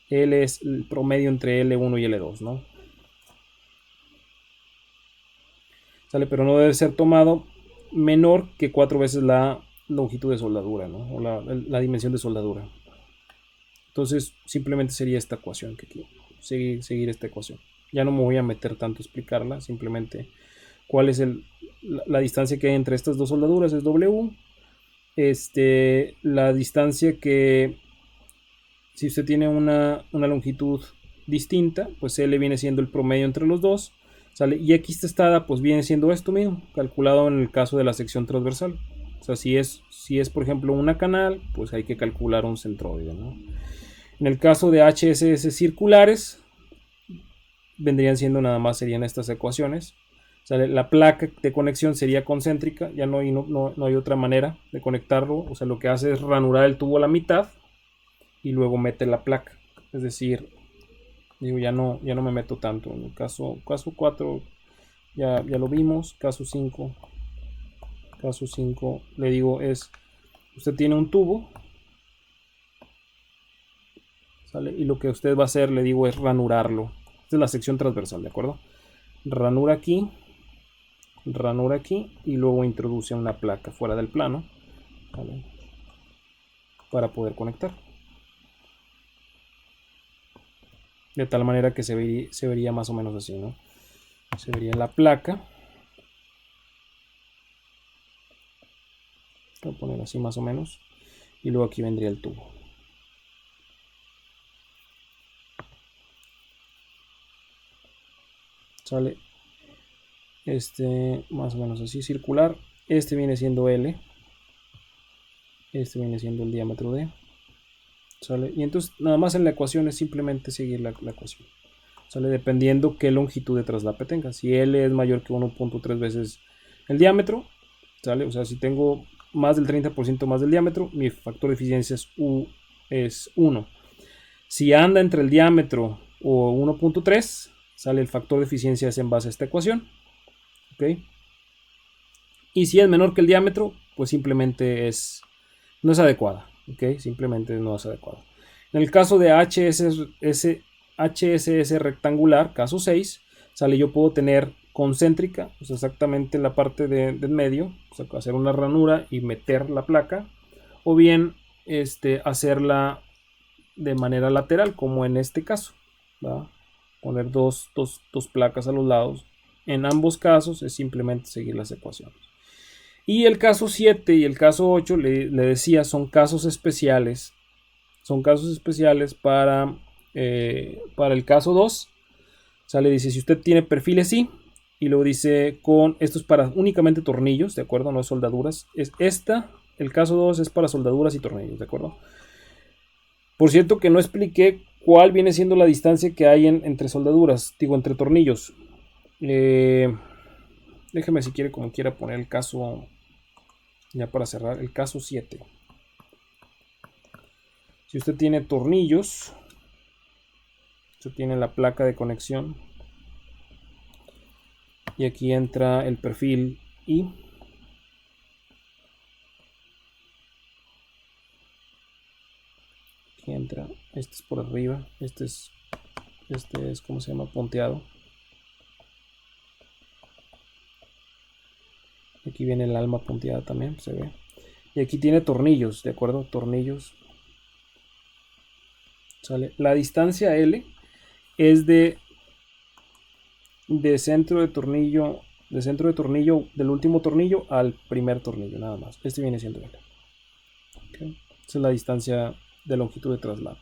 L es el promedio entre L1 y L2, ¿no? ¿Sale? Pero no debe ser tomado menor que 4 veces la longitud de soldadura, ¿no? O la dimensión de soldadura. Entonces, simplemente sería esta ecuación que quiero seguir esta ecuación. Ya no me voy a meter tanto a explicarla, simplemente cuál es la distancia que hay entre estas dos soldaduras, es W. La distancia que, si usted tiene una longitud distinta, pues L viene siendo el promedio entre los dos, ¿sale? Y X testada pues viene siendo esto mismo, calculado en el caso de la sección transversal. O sea, si es por ejemplo una canal, pues hay que calcular un centroide, ¿no? En el caso de HSS circulares, vendrían siendo nada más, serían estas ecuaciones. ¿Sale? La placa de conexión sería concéntrica, ya no hay otra manera de conectarlo. O sea, lo que hace es ranurar el tubo a la mitad y luego mete la placa. Es decir, digo, ya no me meto tanto. En el caso 4 ya lo vimos, caso 5 Caso 5, le digo es, usted tiene un tubo, ¿sale? Y lo que usted va a hacer, le digo, es ranurarlo. Esta es la sección transversal, ¿de acuerdo? Ranura aquí y luego introduce una placa fuera del plano, ¿vale? Para poder conectar. De tal manera que se vería más o menos así, ¿no? Se vería la placa. Voy a poner así más o menos. Y luego aquí vendría el tubo. Sale más o menos así circular. Este viene siendo L. Este viene siendo el diámetro D. ¿Sale? Y entonces nada más en la ecuación es simplemente seguir la ecuación. ¿Sale? Dependiendo qué longitud de traslape tenga. Si L es mayor que 1.3 veces el diámetro, ¿sale? O sea, si tengo más del 30% más del diámetro, mi factor de eficiencia es 1. Si anda entre el diámetro o 1.3, sale el factor de eficiencia es en base a esta ecuación. ¿Ok? Y si es menor que el diámetro, pues simplemente no es adecuada. ¿Ok? Simplemente no es adecuada. En el caso de HSS rectangular, caso 6, sale, yo puedo tener concéntrica, pues exactamente la parte del medio, o sea, hacer una ranura y meter la placa, o bien hacerla de manera lateral, como en este caso, ¿va? Poner dos placas a los lados. En ambos casos es simplemente seguir las ecuaciones. Y el caso 7 y el caso 8, le decía, son casos especiales. Son casos especiales para el caso 2. Sale, dice, si usted tiene perfiles sí, y luego dice, esto es para únicamente tornillos, ¿de acuerdo? No es soldaduras. El caso 2 es para soldaduras y tornillos, ¿de acuerdo? Por cierto que no expliqué cuál viene siendo la distancia que hay entre soldaduras, digo, entre tornillos. Déjeme si quiere, como quiera, poner el caso, ya para cerrar, el caso 7. Si usted tiene tornillos, usted tiene la placa de conexión, y aquí entra el perfil I. Aquí entra, este es por arriba, este es ¿cómo se llama? Punteado. Aquí viene el alma punteada también, se ve. Y aquí tiene tornillos, ¿de acuerdo? Tornillos. ¿Sale? La distancia L es de centro de tornillo, del último tornillo al primer tornillo, nada más. Este viene siendo L. ¿Okay? Esa es la distancia de longitud de traslado.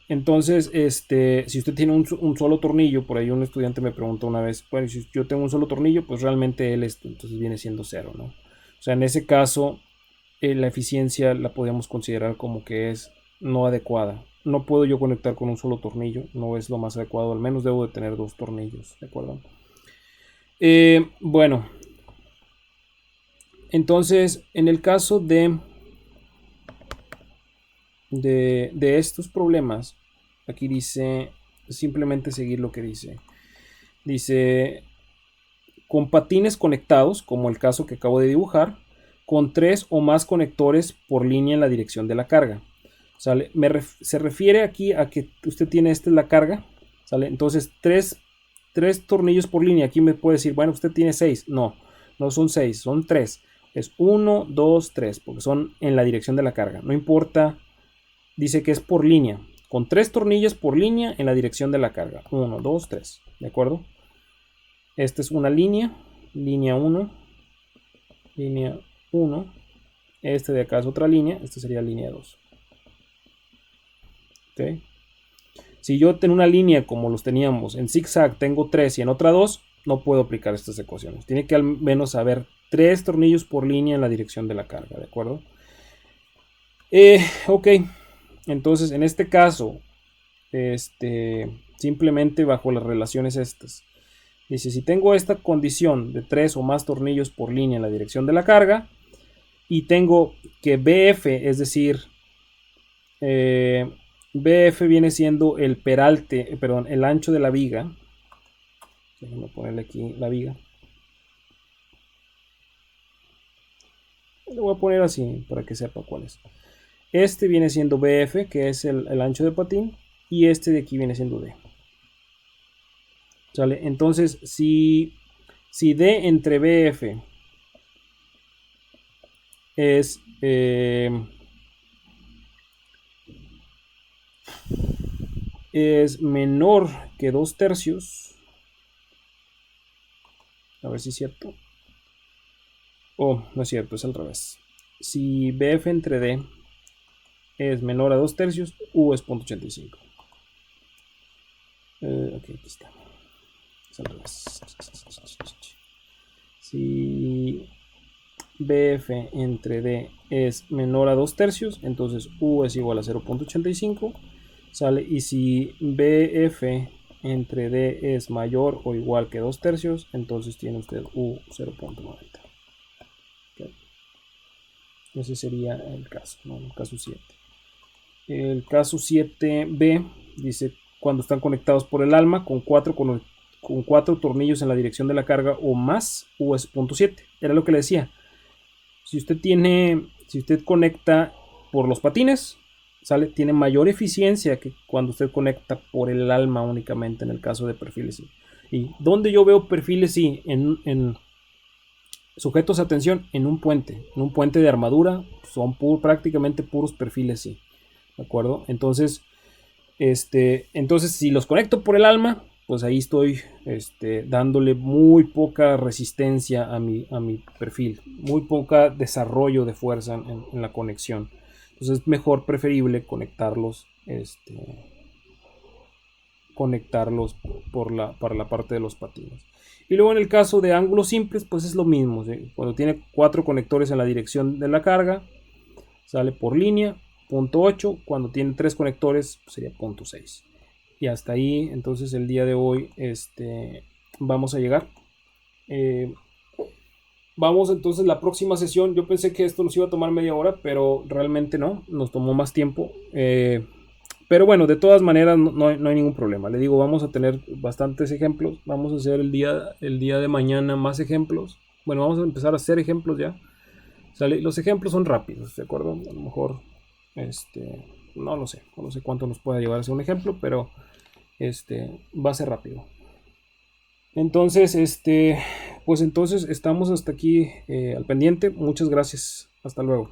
Entonces, si usted tiene un solo tornillo, por ahí un estudiante me preguntó una vez, bueno, si yo tengo un solo tornillo, pues realmente él entonces viene siendo 0, ¿no? O sea, en ese caso, la eficiencia la podríamos considerar como que es no adecuada. No puedo yo conectar con un solo tornillo, no es lo más adecuado, al menos debo de tener 2 tornillos, ¿de acuerdo? Bueno, entonces, en el caso de estos problemas, aquí dice, simplemente seguir lo que dice. Dice, con patines conectados, como el caso que acabo de dibujar, con 3 o más conectores por línea en la dirección de la carga. ¿Sale? Se refiere aquí a que usted tiene esta es la carga, ¿sale? Entonces 3 tornillos por línea. Aquí me puede decir, bueno, usted tiene 6. No son 6, son 3. Es 1, 2, 3, porque son en la dirección de la carga. No importa, dice que es por línea, con 3 tornillos por línea en la dirección de la carga. 1, 2, 3, ¿de acuerdo? Esta es una línea 1, línea 1. Este de acá es otra línea, esta sería línea 2. ¿Ok? Si yo tengo una línea como los teníamos en zigzag, tengo 3 y en otra 2, no puedo aplicar estas ecuaciones. Tiene que al menos haber 3 tornillos por línea en la dirección de la carga, ¿de acuerdo? Ok, entonces en este caso, simplemente bajo las relaciones estas, dice, si tengo esta condición de 3 o más tornillos por línea en la dirección de la carga, y tengo que BF, es decir, BF viene siendo el peralte, perdón, el ancho de la viga. Déjenme ponerle aquí la viga. Le voy a poner así para que sepa cuál es. Este viene siendo BF, que es el ancho de patín, y este de aquí viene siendo D. ¿Sale? Entonces, si D entre BF es menor que 2/3, a ver si es cierto. Oh, no es cierto, es al revés. Si BF entre D es menor a 2/3, U es 0.85. Ok, aquí está. Es al revés. Si BF entre D es menor a 2/3, entonces U es igual a 0.85. ¿Sale? Y si BF entre D es mayor o igual que 2/3, entonces tiene usted U 0.90. Okay. Ese sería el caso, ¿no? El caso 7. El caso 7b dice cuando están conectados por el alma con 4 tornillos en la dirección de la carga o más, U es 0.7. Era lo que le decía. Si usted conecta por los patines, ¿sale? Tiene mayor eficiencia que cuando usted conecta por el alma únicamente en el caso de perfiles I. ¿Y dónde yo veo perfiles I? En sujetos a tensión, en un puente de armadura, son prácticamente puros perfiles I. ¿De acuerdo? Entonces si los conecto por el alma, pues ahí estoy dándole muy poca resistencia a mi perfil, muy poca desarrollo de fuerza en la conexión. Entonces es mejor, preferible conectarlos para la parte de los patines. Y luego en el caso de ángulos simples, pues es lo mismo. ¿Sí? Cuando tiene 4 conectores en la dirección de la carga, sale por línea, 0.8. Cuando tiene 3 conectores, pues sería 0.6. Y hasta ahí, entonces el día de hoy vamos a llegar. Vamos entonces la próxima sesión. Yo pensé que esto nos iba a tomar media hora, pero realmente no, nos tomó más tiempo. Pero bueno, de todas maneras no hay ningún problema. Le digo, vamos a tener bastantes ejemplos. Vamos a hacer el día de mañana más ejemplos. Bueno, vamos a empezar a hacer ejemplos ya. ¿Sale? Los ejemplos son rápidos, ¿de acuerdo? A lo mejor, no lo sé, no sé cuánto nos pueda llevar a hacer un ejemplo, pero va a ser rápido. Entonces, pues entonces estamos hasta aquí al pendiente. Muchas gracias. Hasta luego.